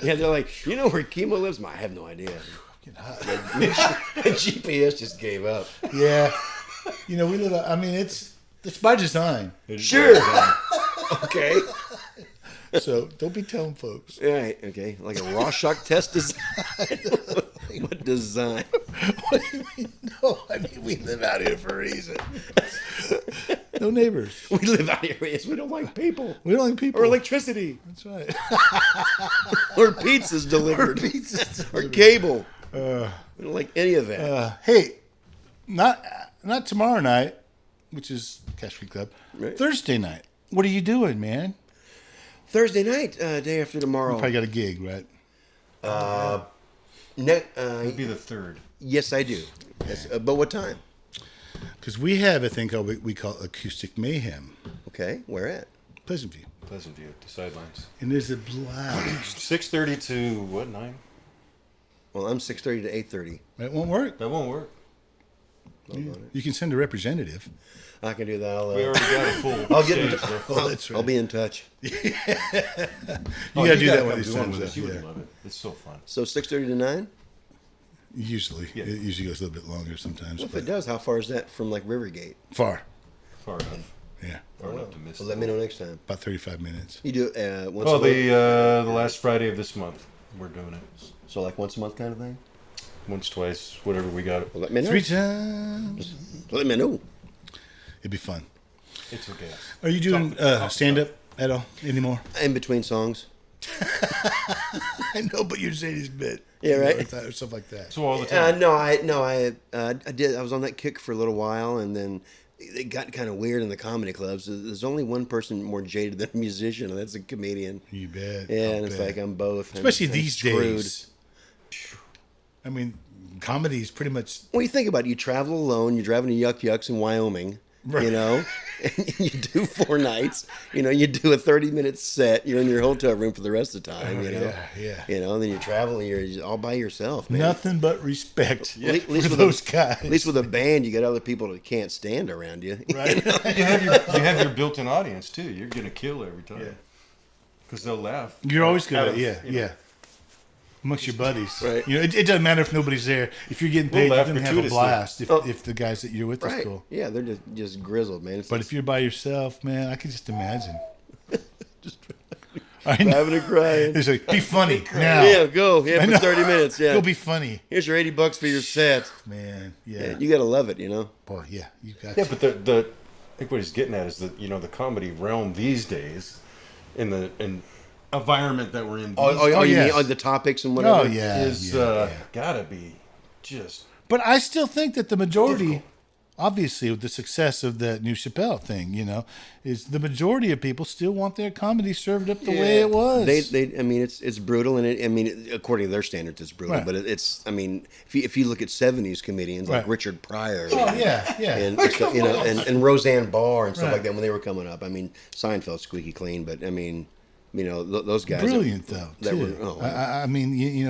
Yeah, they're like, you know where Kimo lives? I have no idea. The GPS just gave up. Yeah. You know, we live. I mean, it's by design. Sure. Okay. So don't be telling folks. All right. Okay. Like a Rorschach test design. What design? What do you mean? No, I mean we live out here for a reason. No neighbors. We live out here. Yes, we don't like people. We don't like people. Or electricity. That's right. Or pizzas delivered. Or cable. We don't like any of that. Hey, not tomorrow night, which is Cash Free Club. Right. Thursday night. What are you doing, man? Thursday night, day after tomorrow. You probably got a gig, right? It'd be the 3rd. Yes, I do. Yes, but what time? Because we have a thing called we call Acoustic Mayhem. Okay, where at? Pleasant View. Pleasant View, the sidelines. And there's a blast. 6:30 to what, 9? Well, I'm 6:30 to 8:30. It won't work. That won't work. You can send a representative. I can do that. We already got a full I'll get in stage touch. there. Oh, that's right. I'll be in touch. You gotta do that come when he do sends with us. us. You Yeah. would love it. It's so fun. So 6:30 to 9? Usually. Yeah. It usually goes a little bit longer sometimes. If But it does, how far is that from like Rivergate? far. Far enough. Yeah. Far enough to miss. Well, let me know next time. About 35 minutes. You do it once Oh, a month? the last Friday of this month, we're doing it. So like once a month kind of thing? Once, twice, whatever we got. Well, let me know. 3 times. Let me know. It'd be fun. It's okay. Are you doing stand-up at all anymore? In between songs. I know, but you're saying his bit. Yeah, right. Or stuff like that. So all the time. I did. I was on that kick for a little while, and then it got kind of weird in the comedy clubs. There's only one person more jaded than a musician, and that's a comedian. You bet. Yeah, I'll and it's bet. like I'm both. Especially I'm these screwed. days. I mean, comedy is pretty much. Well, you think about it, you travel alone, you're driving to Yuck Yucks in Wyoming, Right. you know, and you do 4 nights, you know, you do a 30-minute set, you're in your hotel room for the rest of the time, you know. Yeah. You know, and then you're traveling, you're all by yourself, man. Nothing but respect At least for with those guys. At least with a band, you got other people that can't stand around you. Right. You have your built-in audience too. You're gonna kill every time. Because they'll laugh. You're always Out gonna, of, yeah, you know, yeah. Amongst your buddies, Right. You know, it doesn't matter if nobody's there. If you're getting paid, We'll you're laugh gonna have a gratuitously. blast. If, Oh. if the guys that you're with is Right. cool. Yeah, they're just grizzled, man. It's But just if you're by yourself, man, I can just imagine. I know. having a crying. It's like, be funny now. Yeah, go. Yeah, I for know. 30 minutes. Yeah. Go be funny, Here's your $80 for your set. man. Yeah, Yeah, you got to love it, you know. boy, yeah, you got. Yeah, to. but the I think what he's getting at is that the comedy realm these days, in the environment that we're in, You yes. mean the topics and whatever? Oh yeah, is yeah. gotta be just. But I still think that the majority, Difficult. obviously, with the success of the new Chappelle thing, is the majority of people still want their comedy served up the way it was. I mean, it's brutal, and according to their standards, it's brutal. Right. But it's, I mean, if you look at '70s comedians like Right. Richard Pryor, Oh yeah. and and Roseanne Barr and stuff Right. like that when they were coming up. I mean, Seinfeld's squeaky clean, but I mean, those guys, Brilliant though. that Too. were. Oh, I mean, it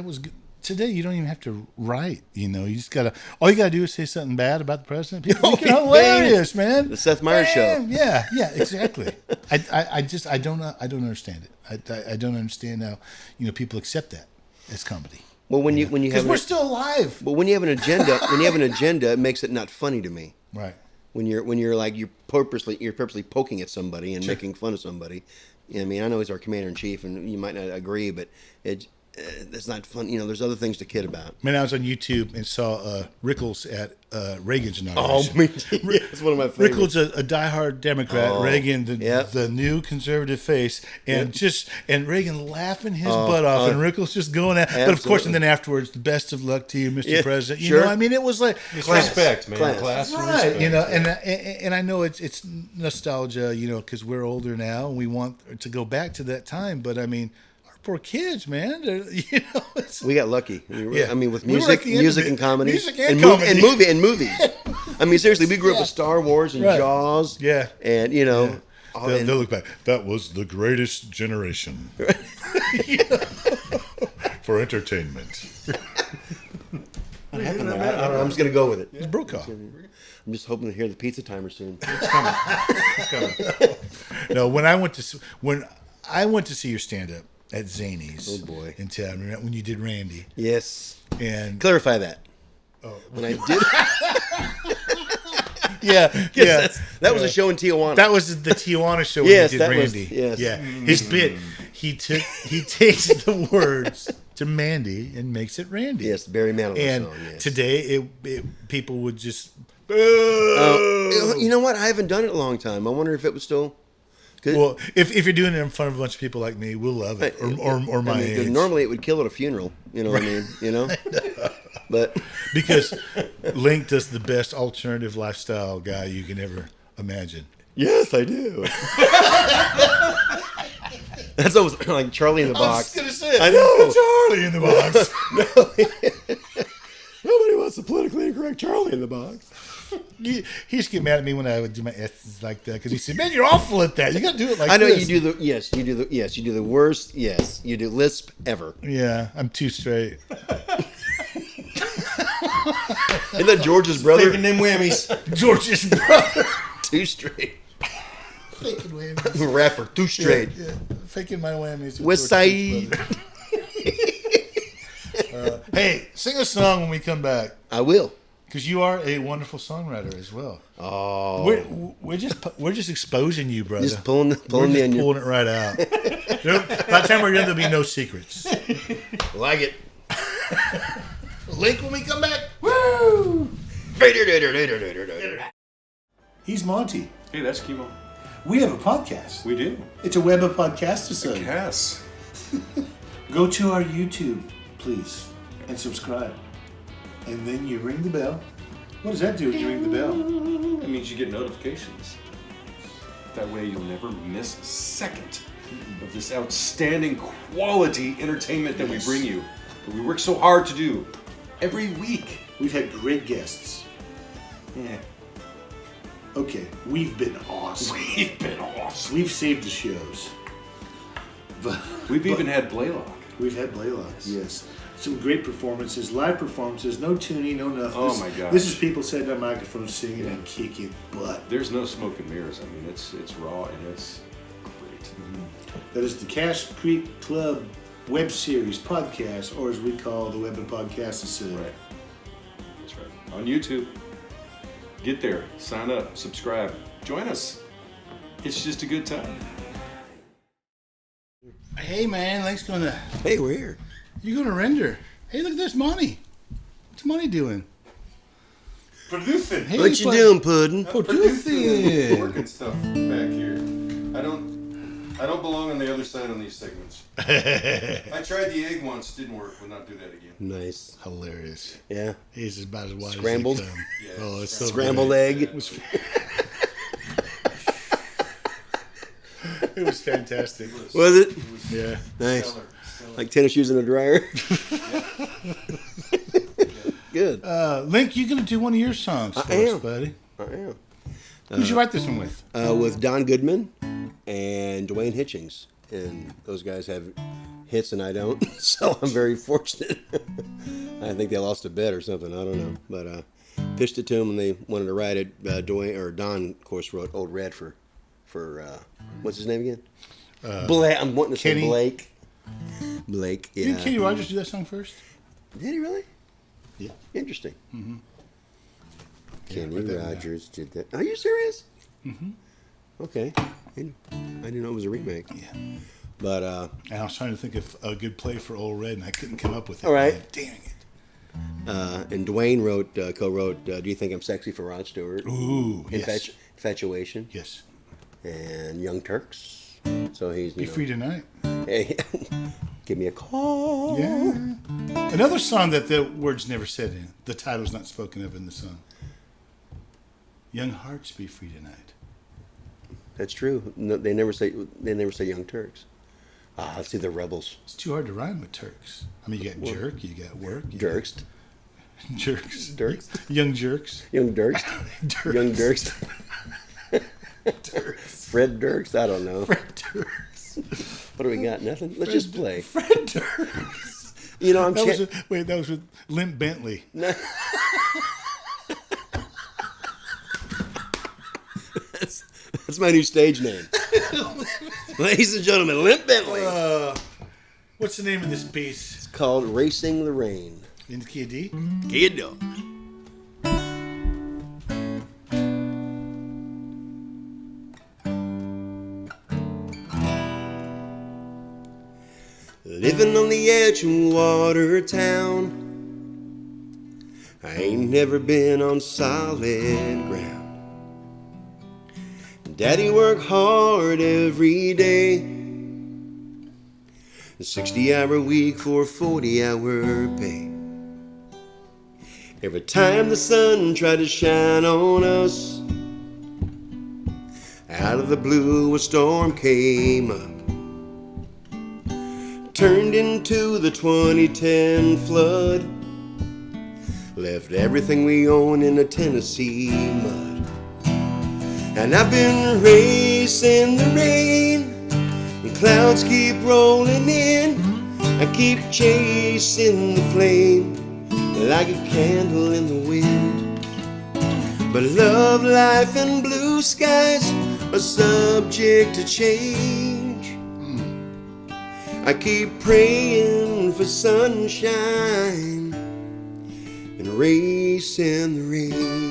was good. Today you don't even have to write. You just gotta. All you gotta do is say something bad about the president. People think you're hilarious, man. The Seth Meyers show. Bam! Yeah, exactly. I don't understand it. I don't understand how people accept that as comedy. Well, when you Because have we're still alive. but when you have an agenda, it makes it not funny to me. Right. When you're purposely poking at somebody and making fun of somebody. I mean, I know he's our commander in chief, and you might not agree, but it's not fun. There's other things to kid about. Man, I was on YouTube and saw Rickles at Reagan's Oh, inauguration. it's one of my favorites. Rickles, a diehard Democrat. Reagan, the new conservative face, and Reagan laughing his butt off, and Rickles just going at. But of course, and then afterwards, the best of luck to you, Mr. Yeah, President. sure. I mean, it was like It's respect, man. Class. and right, respect. and I know it's nostalgia, because we're older now and we want to go back to that time. But I mean, our for kids, man. We got lucky. Yeah. I mean, with We were music, at the end of it. and comedy, Music and and comedy. movies. I mean, seriously, we grew up with Star Wars and Right. Jaws. Yeah. And all- They'll and- look back. That was the greatest generation for entertainment. I don't know. I'm just gonna go with it. It's Brokaw. I'm just hoping to hear the pizza timer soon. No, when I went to see your stand up at Zany's, Oh, boy. in town when you did Randy, Yes. and Clarify that. Oh. When I did, yeah, that was a show in Tijuana. that was the Tijuana show when Yes, you did that was- Randy. yes. Yeah, his bit. He takes the words to Mandy and makes it Randy. Yes, Barry Manilow And song. Yes. today, people would just. You know what? I haven't done it in a long time. I wonder if it was still. Well, if you're doing it in front of a bunch of people like me, we'll love it. Or my I mean, 'cause age. normally it would kill at a funeral. You know what I mean? But Because Link does the best alternative lifestyle guy you can ever imagine. yes, I do. That's almost like Charlie in the Box. say, I know. Charlie in the box. Nobody wants to politically incorrect Charlie in the Box. He used to get mad at me when I would do my S's like that because he said, "Man, you're awful at that. You got to do it like I know this." you do the worst. Yes, you do lisp ever. Yeah, I'm too straight. Isn't that George's brother? Taking them whammies. George's brother. Too straight. Faking whammies. Rapper, too straight. Yeah, faking my whammies. with West George's Side. brother. Hey, sing a song when we come back. I will. Because you are a wonderful songwriter as well. Oh, We're just exposing you, brother. just pulling We're the just onion. pulling it right out. By the time we're done, there'll be no secrets. Like it. Link when we come back. Woo! He's Monty. Hey, that's Kimo. We have a podcast. We do. It's a Webipodcastisode. Yes. Go to our YouTube, please, and subscribe. And then you ring the bell. What does that do when you ring the bell? It means you get notifications. That way you'll never miss a second of this outstanding quality entertainment that we bring you. That we work so hard to do every week. We've had great guests. Yeah. Okay, we've been awesome. We've been awesome. We've saved the shows. But We've even had Blaylock. We've had Blaylocks, yes. Some great performances, live performances, no tuning, no nothing. Oh, my gosh. This is people sitting on microphones singing and kicking butt. There's no smoke and mirrors. I mean, it's raw and it's great. That is the Cash Creek Club web series podcast, or as we call the Webipodcastisode. Right. That's right. On YouTube. Get there. Sign up. Subscribe. Join us. It's just a good time. Hey man, Link's gonna. Hey, we're here. You're gonna render. Hey, look at this, Monty. What's Monty doing? Producing. Hey, What you doing, Puddin'? Producing. Working stuff back here. I don't belong on the other side on these segments. I tried the egg once, didn't work. Will not do that again. Nice. Hilarious. Yeah. He's about as wide Scrambled? as they come. Yeah, Oh, it's so Scrambled great. egg. It was fantastic. Was it? Yeah. Nice. Stellar. Like tennis shoes in a dryer. Good. Link, you gonna do one of your songs for us, am. buddy? I am. Who'd you write this one with? With Don Goodman and Dwayne Hitchings. And those guys have hits and I don't. So I'm very fortunate. I think they lost a bet or something. I don't know. But pitched it to them and they wanted to write it. Don, of course, wrote Old Red for what's his name again? Blake. I'm wanting to Kenny. say Blake. Blake, yeah. Didn't Kenny Rogers do that song first? Did he really? Yeah. Interesting. Mm-hmm. Kenny write that down. Rogers did that. Are you serious? Mm-hmm. Okay. I didn't know it was a remake. Yeah. But And I was trying to think of a good play for Old Red, and I couldn't come up with it. All right. Man. Dang it. and Dwayne co-wrote Do You Think I'm Sexy for Rod Stewart? Ooh, yes. Infatuation. Yes. And Young Turks. So he's Be free tonight. Hey, give me a call. Yeah. Another song that the words never said in. The title's not spoken of in the song. Young Hearts Be Free Tonight. That's true. No, they never say Young Turks. Let's see the Rebels. It's too hard to rhyme with Turks. I mean, you got jerk, you got work. Dirkst. Jerks. Dirks. Young jerks. Young Dirkst. Dirks. Young Dirkst. Dirks. Fred Dirkst? I don't know. Fred Dirks. What do we got? Nothing? Let's just play. Fred Dirks. You know, I'm That was with Limp Bentley. That's my new stage name. Ladies and gentlemen, Limp Bentley. What's the name of this piece? It's called Racing the Rain. In the key of D? Kiddo. Living on the edge of Watertown, I ain't never been on solid ground. Daddy worked hard every day, a 60-hour week for a 40-hour pay. Every time the sun tried to shine on us, out of the blue a storm came up. Turned into the 2010 flood, left everything we own in the Tennessee mud. And I've been racing the rain, and clouds keep rolling in. I keep chasing the flame like a candle in the wind. But love, life, and blue skies are subject to change. I keep praying for sunshine and racing the rain.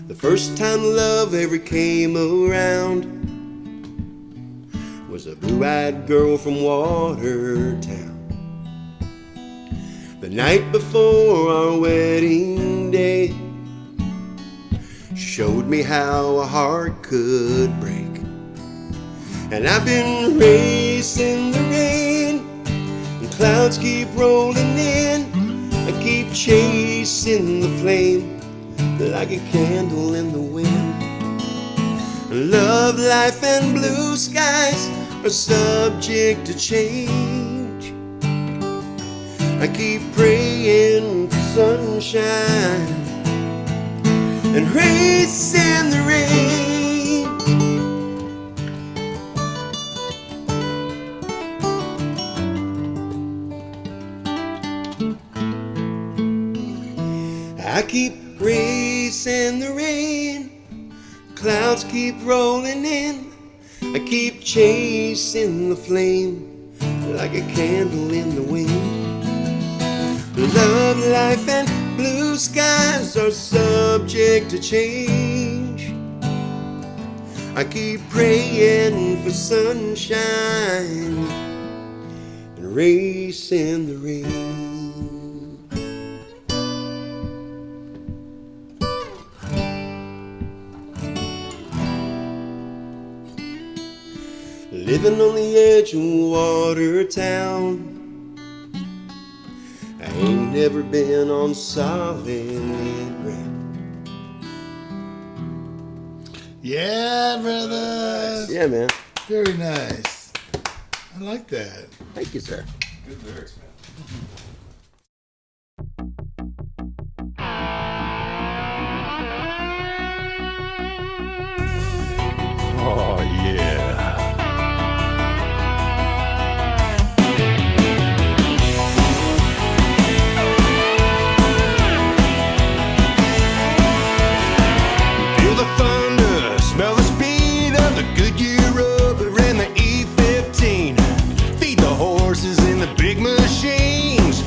The first time love ever came around was a blue-eyed girl from Watertown. The night before our wedding day, showed me how a heart could break. And I've been racing the rain, and clouds keep rolling in. I keep chasing the flame like a candle in the wind. Love, life, and blue skies are subject to change. I keep praying for sunshine and racing the rain. I keep racing the rain, clouds keep rolling in. I keep chasing the flame like a candle in the wind. Love, life, and blue skies are subject to change. I keep praying for sunshine and racing the rain. Living on the edge of Watertown, I ain't never been on solid ground. Yeah, brother. Yeah, man. Very nice. I like that. Thank you, sir. Good lyrics, man. Oh, yeah. Feel the thunder, smell the speed of the Goodyear rubber and the E15. Feed the horses in the big machines.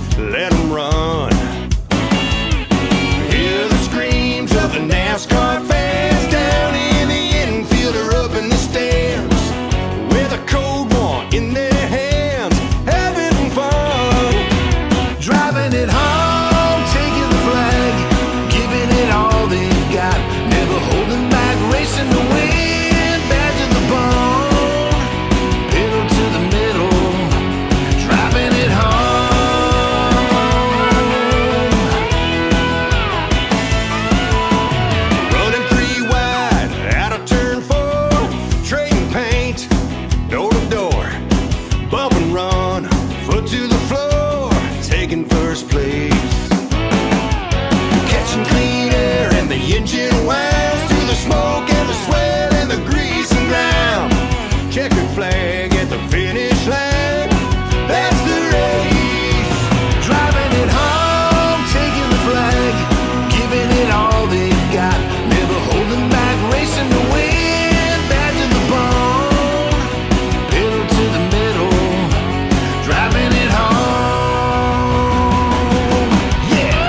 up and run, foot to the floor, taking first place. Catching clean air and the engine whines through the smoke and the sweat and the grease and grime. Checkered flag at the finish line, that's the race. Driving it home, taking the flag, giving it all they've got, never holding back, racing to win, bad to the bone, pedal to the middle, driving it home. Yeah.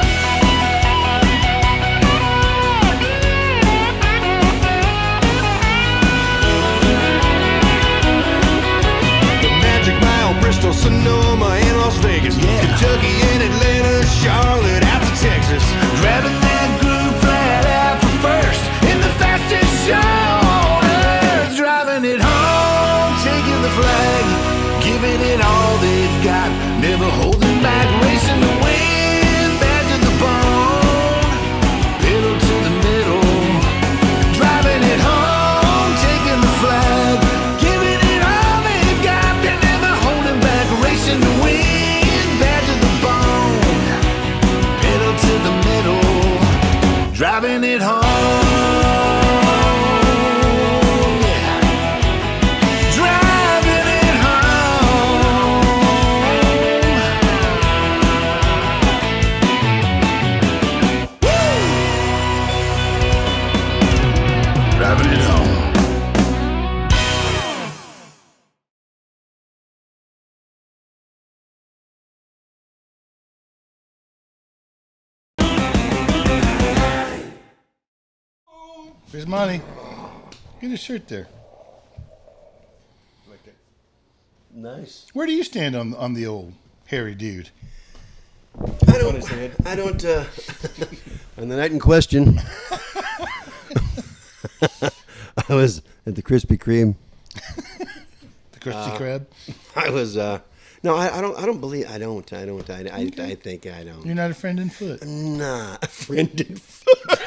The Magic Mile, Bristol, Sonoma, and Las Vegas, Kentucky and Atlanta, Charlotte, out to Texas. Grabbing that groove flat out for first in the fastest show on earth. Driving it home, taking the flag, giving it all they've got, never holding back, racing to win, bad to the bone, pedal to the middle. Driving it home, taking the flag, giving it all they've got, they're never holding back, racing to win, bad to the bone, pedal to the middle, driving it home. Yeah. Driving it home. Woo! Driving it home. Here's Monty. Get his shirt there. Nice. Where do you stand on the old hairy dude? I don't. On the night in question, I was at the Krispy Kreme. The Krusty Krab? I was. No, I don't believe. I don't. I think I don't. You're not a friend in foot. Nah, a friend in foot.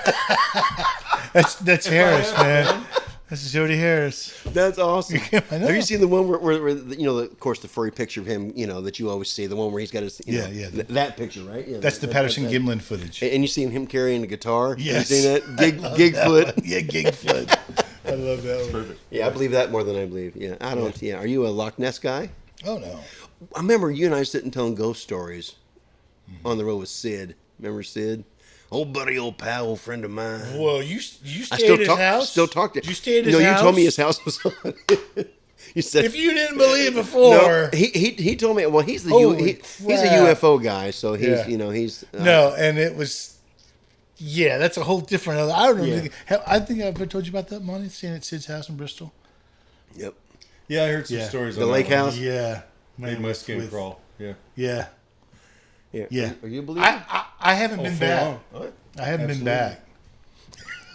That's Harris, man. That's Jody Harris. That's awesome. I know. Have you seen the one where of course, the furry picture of him, that you always see, the one where he's got his, that picture, right? Yeah, That's the Patterson Gimlin footage. And you see him carrying a guitar. Yes. You seen that? Gig foot. Yeah, gig foot. I love that one. Perfect. Yeah, I believe that more than I believe. Yeah, I don't. Yeah, are you a Loch Ness guy? Oh no. I remember you and I sitting telling ghost stories on the road with Sid. Remember Sid? Old buddy, old pal, old friend of mine. Well, you stayed at his house? Still talk to. You stayed at his house? You told me his house was on. You said if you didn't believe before. No, he told me. Well, he's he's a UFO guy, so he's he's no, and it was. Yeah, that's a whole different. I don't know. Yeah. I think I've ever told you about that, Monty, staying at Sid's house in Bristol. Yep. Yeah, I heard some stories. The lake house. Yeah, made my skin crawl. Yeah. Yeah. Yeah. Are you believing? I haven't been back. What? I haven't been back.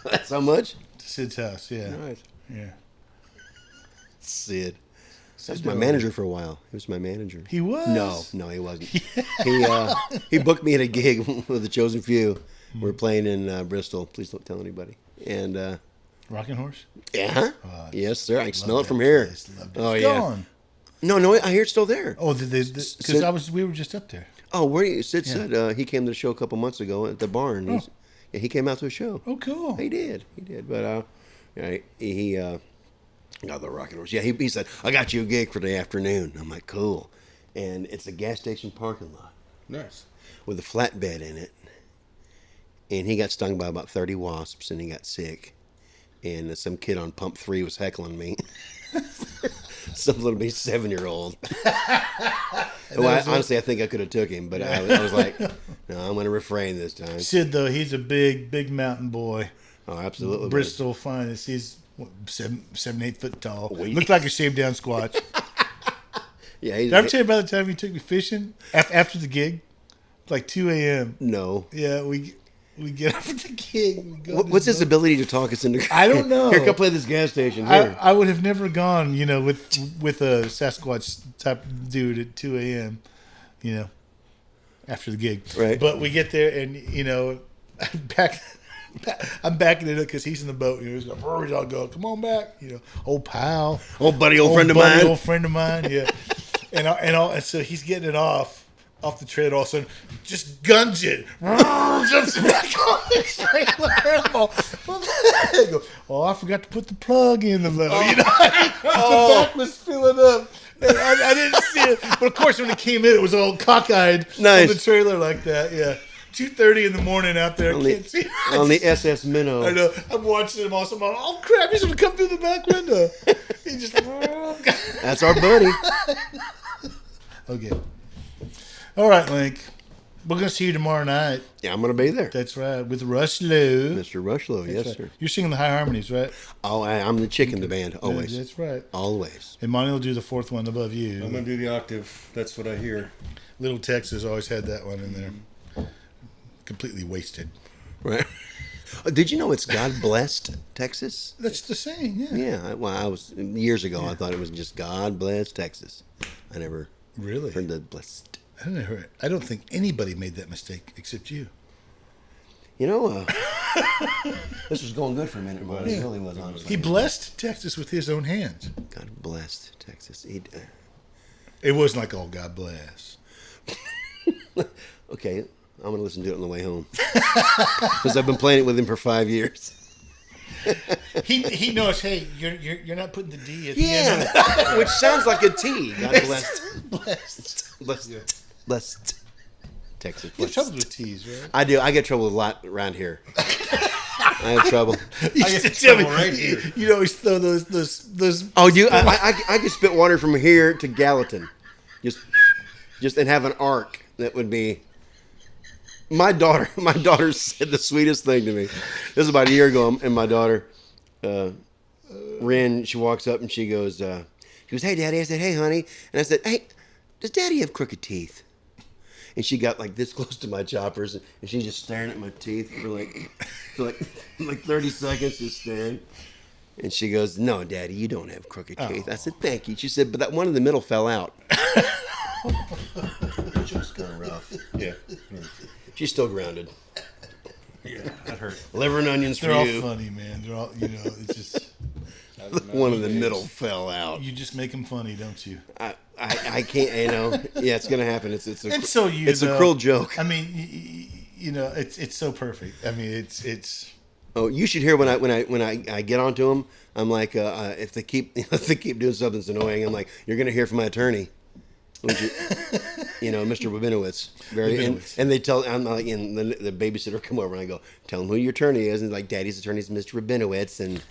That's how much? To Sid's house, yeah. Right. Yeah. Sid. He was my manager for a while. He was my manager. He was? No, he wasn't. He booked me at a gig with the Chosen Few. We were playing in Bristol. Please don't tell anybody. And Rocking Horse? Yeah. Oh, yes, sir. I can smell it from here. Oh, yeah. Gone. No, I hear it's still there. Oh, because we were just up there. Oh, where you? Sid said he came to the show a couple months ago at the barn. Oh. He came out to a show. Oh, cool. He did. But he got the Rocking Horse. Yeah, he said, I got you a gig for the afternoon. I'm like, cool. And it's a gas station parking lot. Nice. With a flatbed in it. And he got stung by about 30 wasps and he got sick. And some kid on pump 3 was heckling me. Some little 7-year-old. Well, honestly, I think I could have took him, but I was like, no, I'm going to refrain this time. Sid, though, he's a big mountain boy. Oh, absolutely. Bristol finest. He's 7-8 foot tall. Looked like a shaved down Squatch. Yeah. Did I ever tell you about the time he took me fishing after the gig? Like 2 a.m. No. Yeah, we get up at the gig. What's his ability to talk us into? I don't know. Here, come play this gas station. Here. I would have never gone, with a Sasquatch type dude at 2 a.m. After the gig. Right. But we get there, and I'm backing it up because he's in the boat. He's like, "I'll go. Come on back." Old pal, old buddy, old friend of mine. Yeah. And so he's getting it off the trailer. All of a sudden, just guns it, jumps back on the trailer. I go, oh, I forgot to put the plug in the middle. You know, the back was filling up. And I didn't see it, but of course, when it came in, it was all cockeyed on the trailer like that. Yeah, 2:30 in the morning out there. I can't see on the SS Minnow. I know. I'm watching him also. Oh crap! He's gonna come through the back window. He just. That's our buddy. Okay. All right, Link. We're gonna see you tomorrow night. Yeah, I'm gonna be there. That's right, with Rushlow. Mr. Rushlow, yes, right. sir. You're singing the high harmonies, right? Oh, I'm the chick in the band, always. That's right. Always. And Monty will do the fourth one above you. I'm gonna do the octave. That's what I hear. Little Texas always had that one in there. Completely wasted. Right. Did you know it's God blessed Texas? That's the saying, yeah. Yeah. Well, I was years ago. I thought it was just God bless Texas. I never Really? heard the blessed. I don't think anybody made that mistake except you. You know, this was going good for a minute, but it really was, honestly. He blessed Texas with his own hands. God blessed Texas. It wasn't like, oh, God bless. Okay, I'm going to listen to it on the way home. Because I've been playing it with him for 5 years. He knows, hey, you're not putting the D at the end of Yeah, which sounds like a T. God blessed. Blessed. Blessed Texas. You have trouble with T's, right? I do. I get trouble with a lot around here. I have trouble. You used to tell me, right here. You always throw those. Oh, I could spit water from here to Gallatin, just and have an arc that would be. My daughter said the sweetest thing to me. This was about a year ago, and my daughter, Ren, she walks up and she goes, "Hey, Daddy." I said, "Hey, honey," and I said, "Hey, does Daddy have crooked teeth?" And she got like this close to my choppers, and she's just staring at my teeth for like 30 seconds, just staring. And she goes, "No, Daddy, you don't have crooked teeth." I said, "Thank you." She said, "But that one in the middle fell out." Which was kind of rough. Yeah. She's still grounded. Yeah, that hurt. Liver and onions for They're you. all funny, man. They're all, it's just. One in the middle fell out. You just make them funny, don't you? I can't, yeah, it's gonna happen. It's a cruel joke. I mean, it's so perfect. I mean, it's. Oh, you should hear when I get onto them. I'm like, if they keep doing something that's annoying, I'm like, you're gonna hear from my attorney. Mr. Rabinowitz. And they tell, I'm like, and the babysitter come over and I go, tell him who your attorney is. And like, Daddy's attorney is Mr. Rabinowitz, and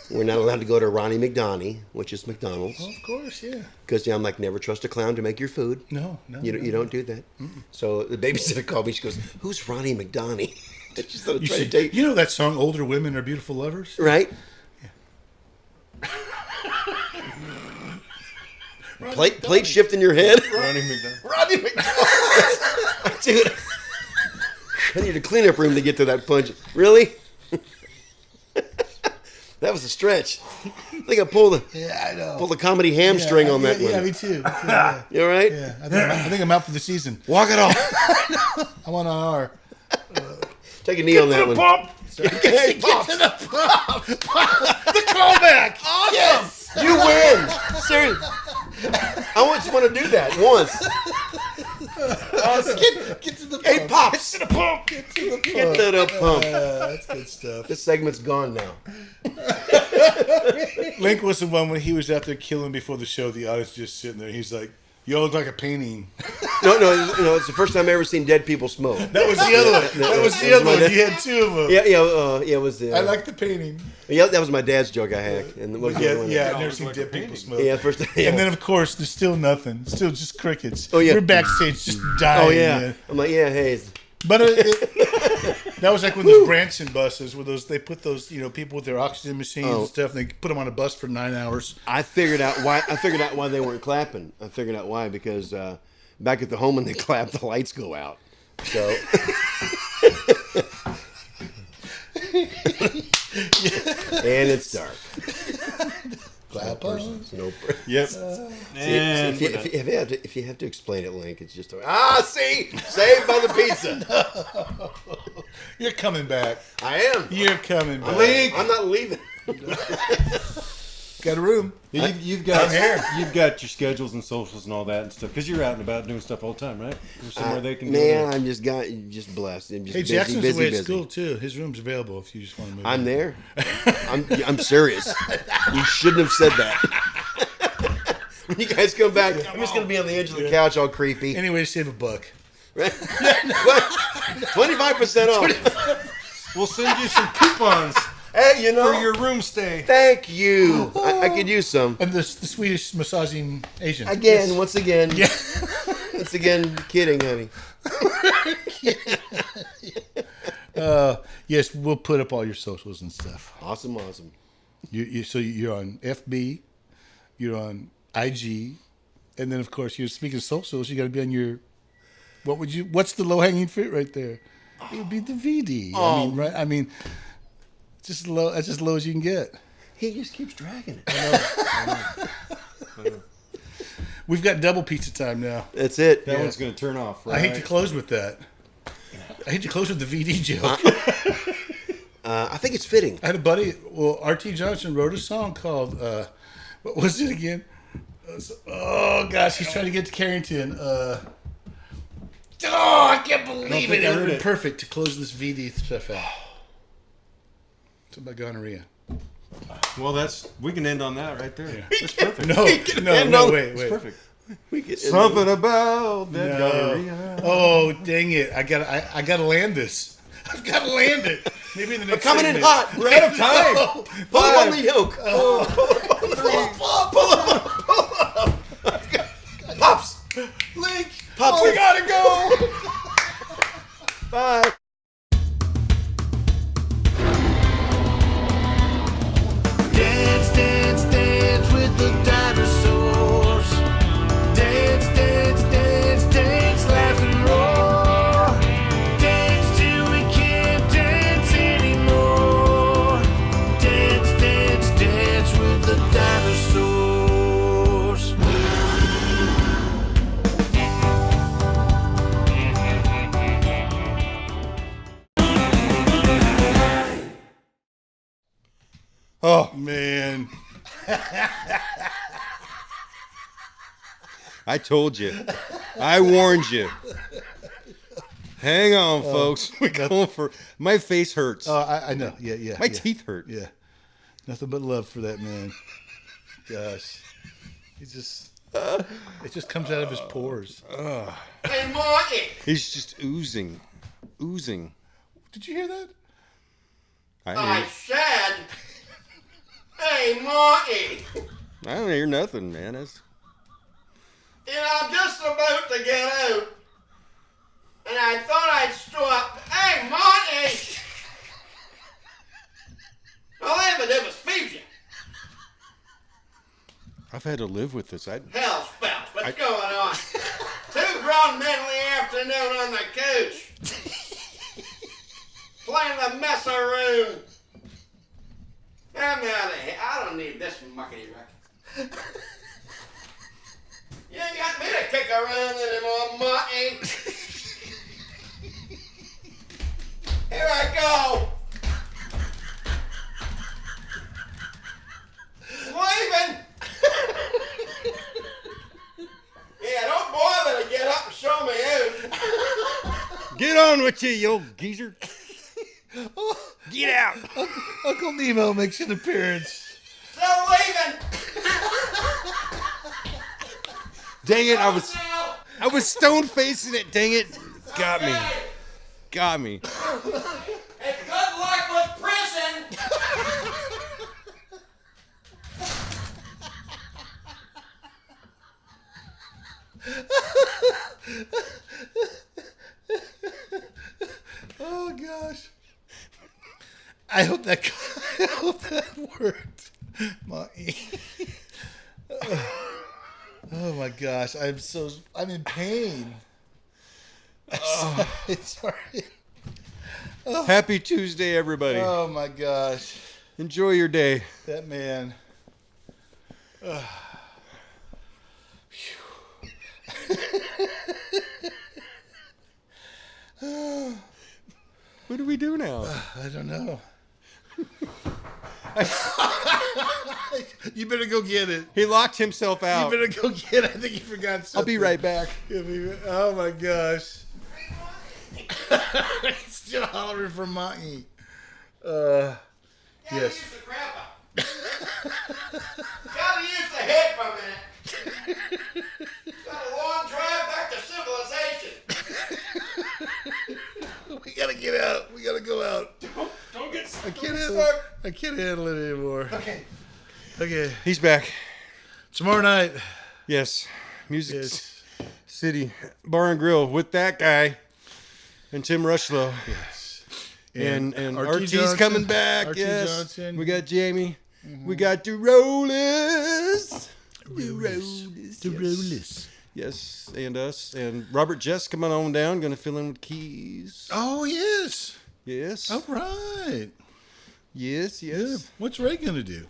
we're not allowed to go to Ronnie McDonnie, which is McDonald's. Well, of course, yeah. Because I'm like, never trust a clown to make your food. No. You don't do that. Mm-mm. So the babysitter called me. She goes, "Who's Ronnie McDonnie?" She started trying to take. You know that song, "Older Women Are Beautiful Lovers"? Right. Yeah. Plate shift in your head. Ronnie McDonald. Ronnie McDonald. Dude, I need a cleanup room to get to that punch. Really? That was a stretch. I think I pulled the comedy hamstring on that one. Yeah, me too. Yeah. You all right? Yeah, I think I'm out for the season. Walk it off. I'm on IR. Take a knee on that one. Get to the pump. The callback. Awesome. Yes. You win. Seriously. I just want to do that once. Awesome. Get to the pump. Hey, Pops. Get to the pump. Get to the pump. Get to the pump. That's good stuff. This segment's gone now. Link was the one when he was out there killing before the show. The audience just sitting there. He's like, "You all look like a painting." No, it's the first time I've ever seen dead people smoke. That was the other one. That was the other one. You had two of them. Yeah, it was the. I like the painting. Yeah, that was my dad's joke I hacked. And what was the other one? I've never seen dead people smoke. Yeah, first. Yeah. And then of course there's still nothing. Still just crickets. Oh yeah. We're backstage just dying. Oh yeah. Man. I'm like, yeah, hey. But that was like when those Branson buses, where they put those people with their oxygen machines and stuff, and they put them on a bus for 9 hours. I figured out why they weren't clapping. I figured out why, because back at the home when they clap, the lights go out. So. And it's dark. Clap on. No. Yep. If you have to explain it, Link, it's just see, saved by the pizza. No. You're coming back. I am. You're coming back. I'm not leaving. Got a room. You've got your schedules and socials and all that and stuff because you're out and about doing stuff all the time, right? There's somewhere they can. Man, I'm just blessed. I'm just Hey, busy, Jackson's busy, away at busy. school too. His room's available if you just want to move. I'm in. there. I'm serious. You shouldn't have said that. When you guys come back, I'm just gonna be on the edge of the couch, all creepy. Anyway, to save $1. 25% off. We'll send you some coupons Hey, you know, for your room stay. thank you. I could use some. And the Swedish massaging Asian. Again, once again. Yeah. Once again, kidding, honey. Yes, we'll put up all your socials and stuff. Awesome. So you're on FB, you're on IG, and then of course you're speaking of socials. You got to be on your. What's the low hanging fruit right there? It would be the VD. I mean, right? I mean, just low. That's as low as you can get. He just keeps dragging it. I know. We've got double pizza time now. That's it. That one's going to turn off, right? I hate to close with that. I hate to close with the VD joke. I think it's fitting. I had a buddy. Well, R.T. Johnson wrote a song called. What was it again? Oh gosh, he's trying to get to Carrington. I can't believe it. It would have been perfect to close this VD stuff out. It's about gonorrhea. Well, we can end on that right there. Yeah. That's perfect. No, wait. It's perfect. We get Something about that gonorrhea. Oh, dang it. I gotta land this. I've got to land it. Maybe in the next coming in segment. hot. We're out of time. Pull up on the yoke. Pull up. Pops. Link. Pops. We gotta go. Bye. Dance, dance, dance with the dinosaurs. Dance, dance, dance, dance, laugh and roar. Dance till we can't dance anymore. Dance, dance, dance with the dinosaurs. Oh, man. I told you. I warned you. Hang on, folks. We're going for... My face hurts. Oh, I know. Yeah. My teeth hurt. Yeah. Nothing but love for that man. Gosh. It just comes out of his pores. Hey, Monty. He's just oozing. Did you hear that? I said, hey, Monty. I don't hear nothing, man. And I'm just about to get out. And I thought I'd stop. Hey, Monty. All I ever did was feed you. I've had to live with this. Hell spells, what's going on? 2 grown men in the afternoon on the couch. Playing the messeroon. I'm out of here. I don't need this muckety muck. You ain't got me to kick around anymore, Monty. Here I go. Leaving. Yeah, don't bother to get up and show me out. Get on with you, you old geezer. Get out. Uncle Nemo makes an appearance. Still leaving. Dang it, I Now. was stone facing it. Dang it. Got me. And good luck with prison. Oh gosh. I hope that worked. Oh my gosh. I'm in pain. Sorry. Happy Tuesday, everybody. Oh my gosh. Enjoy your day. That man. What do we do now? I don't know. You better go get it. He locked himself out. You better go get it. I think he forgot something. I'll be right back. Oh my gosh. He's still hollering for Monty. Yes. Use the crap out. Gotta use the head for a minute. Got a long drive back to civilization. We gotta get out. We gotta go out. Don't get I can't handle it anymore. Okay. Okay. He's back. Tomorrow night. Yes. Music Yes. City Bar and Grill with that guy and Tim Rushlow. Yes. And R.T. RT's Johnson. coming back. R.T. Yes. Johnson. We got Jamie. We got the Rollers. The Rollers. Yes. And us. And Robert Jess coming on down. Going to fill in with keys. Oh, yes. Yes. All right. Yes. Yeah. Yes. What's Ray going to do?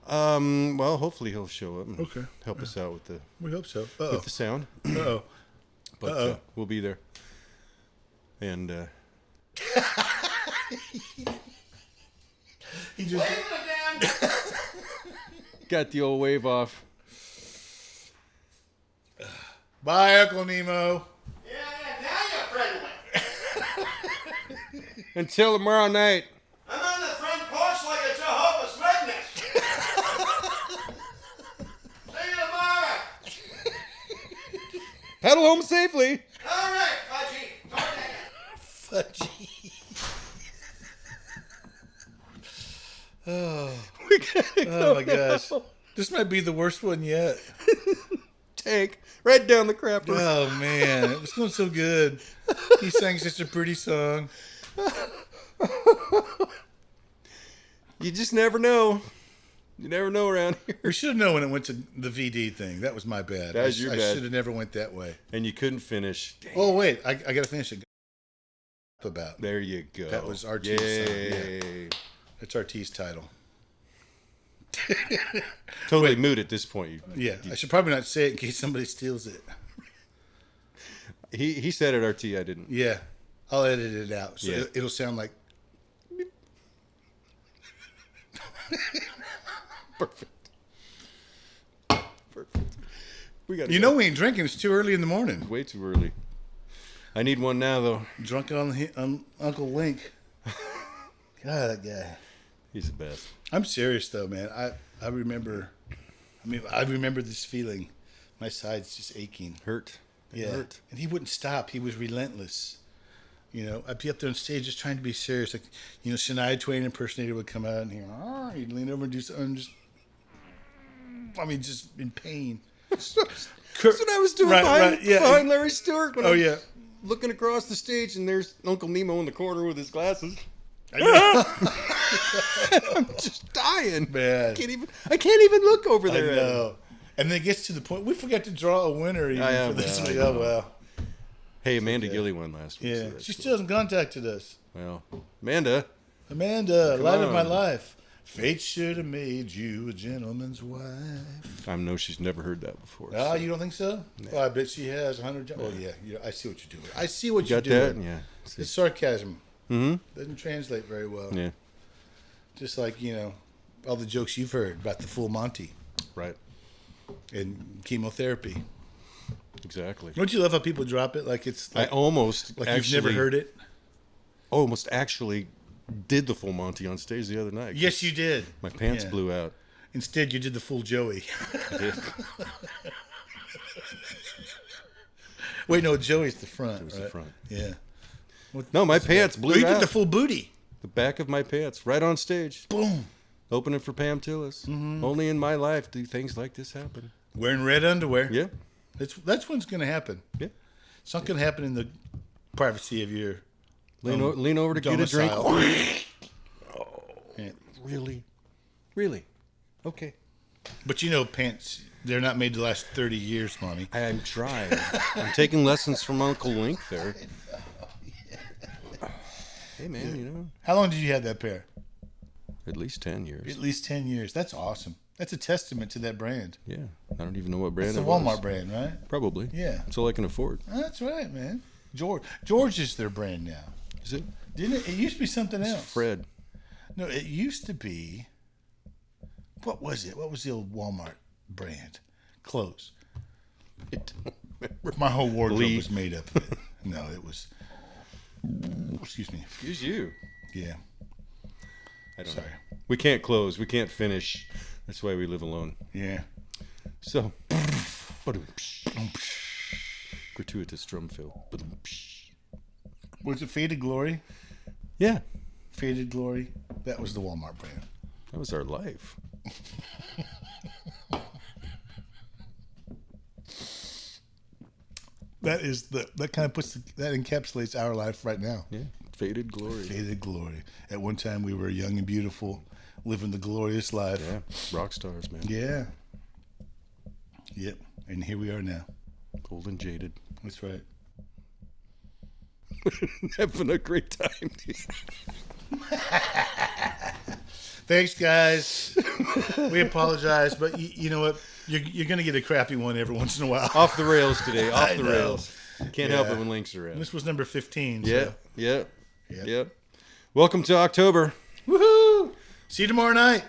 Well, hopefully he'll show up and Okay. help us out with the We hope so. with the sound. Uh-oh. But we'll be there. And He just... Waving again. got the old wave off. Bye, Uncle Nemo. Yeah, now you're friendly. Until tomorrow night. I'm on the front porch like a Jehovah's Witness. See you tomorrow. Pedal home safely. All right, Fudgy. Talk to you. Fudgy. Oh my gosh. This might be the worst one yet. Tank right down the crapper. Oh man, it was going so good. He sang such a pretty song. You just never know. You never know around here. We should have known when it went to the VD thing. That was my bad. That was your I bad. should have never went that way. And you couldn't finish. Dang. Oh wait, I got to finish it. About There you go. That was RT's song, Yay. it's RT's title. Totally moot at this point. Yeah, I should probably not say it in case somebody steals it. He said it, RT. I didn't. Yeah, I'll edit it out so Yeah. it'll sound like. Perfect. We got. You know we ain't drinking. It's too early in the morning. way too early. I need one now though. Drunk on Uncle Link. God, that guy. He's the best. I'm serious though, man. I remember. I remember this feeling. My side's just aching. Hurt. It Yeah, hurt. and he wouldn't stop. He was relentless. You know, I'd be up there on stage just trying to be serious. Like, you know, Shania Twain impersonator would come out and he'd lean over and do something. Just in pain. That's what I was doing behind Larry Stewart. When Oh I'm yeah. looking across the stage, and there's Uncle Nemo in the corner with his glasses. I know. I'm just dying. Man. I can't even look over I there. at him. know. And then it gets to the point we forgot to draw a winner even I for this know, week. I Oh know. well. Hey, Amanda Gilly won last week. Yeah. so that's She cool. still hasn't contacted us. Well, Amanda. Amanda, light of my on. life. Fate should have made you a gentleman's wife. I know she's never heard that before. Ah, so. you don't think so? Well, I bet she has 100. Oh yeah, I see what you're doing. I see what Got you're that? doing. Yeah. It's sarcasm. Mm-hmm. Doesn't translate very well. Yeah. Just like, you know, all the jokes you've heard about the full Monty Right. and chemotherapy. Exactly. Don't you love how people drop it like it's I like, almost like actually, you've never heard it? Almost actually did the full Monty on stage the other night. Yes, you did. My pants Yeah. blew out. Instead, you did the full Joey. I did. Wait, no, Joey's the front. Joey's right? the front. Yeah. No, my pants blew Oh, you out. did the full booty. The back of my pants, right on stage. Boom. Opening for Pam Tillis. Mm-hmm. Only in my life do things like this happen. Wearing red underwear. Yeah. That's when it's going to happen. Yeah. It's not going to happen in the privacy of your Lean over to get a drink. domicile. Yeah. Really? Really? Okay. But you know, pants, they're not made to last 30 years, Monty. I'm trying. I'm taking lessons from Uncle Link there. Hey, man, you know, How long did you have that pair? at least 10 years. At least 10 years. That's awesome. That's a testament to that brand. Yeah. I don't even know what brand It's the it was. Walmart brand, right? Probably. Yeah. That's all I can afford. That's right, man. George is their brand now. Is it? Didn't it? It used to be something else. Fred. No, it used to be. what was it? What was the old Walmart brand? Clothes. I don't remember. My whole wardrobe Lee. was made up of it. No, it was. Excuse me. Excuse you. Yeah. I don't Sorry. know. We can't close. We can't finish. That's why we live alone. Yeah. So, gratuitous drum fill. Was it Faded Glory? Yeah, Faded Glory. That was the Walmart brand. that was our life. That kind of that encapsulates our life right now. Yeah, faded glory. Faded Glory. At one time we were young and beautiful, living the glorious life. Yeah, rock stars, man. Yeah. Yep. And here we are now. Old and jaded. That's right. Having a great time. Thanks, guys. We apologize, but you know what? You're going to get a crappy one every once in a while. Off the rails today. Off I the know. rails. Can't help Yeah. it when Link's around. This was number 15. Yeah, So. yeah, Yep. yeah. Welcome to October. Woohoo! See you tomorrow night.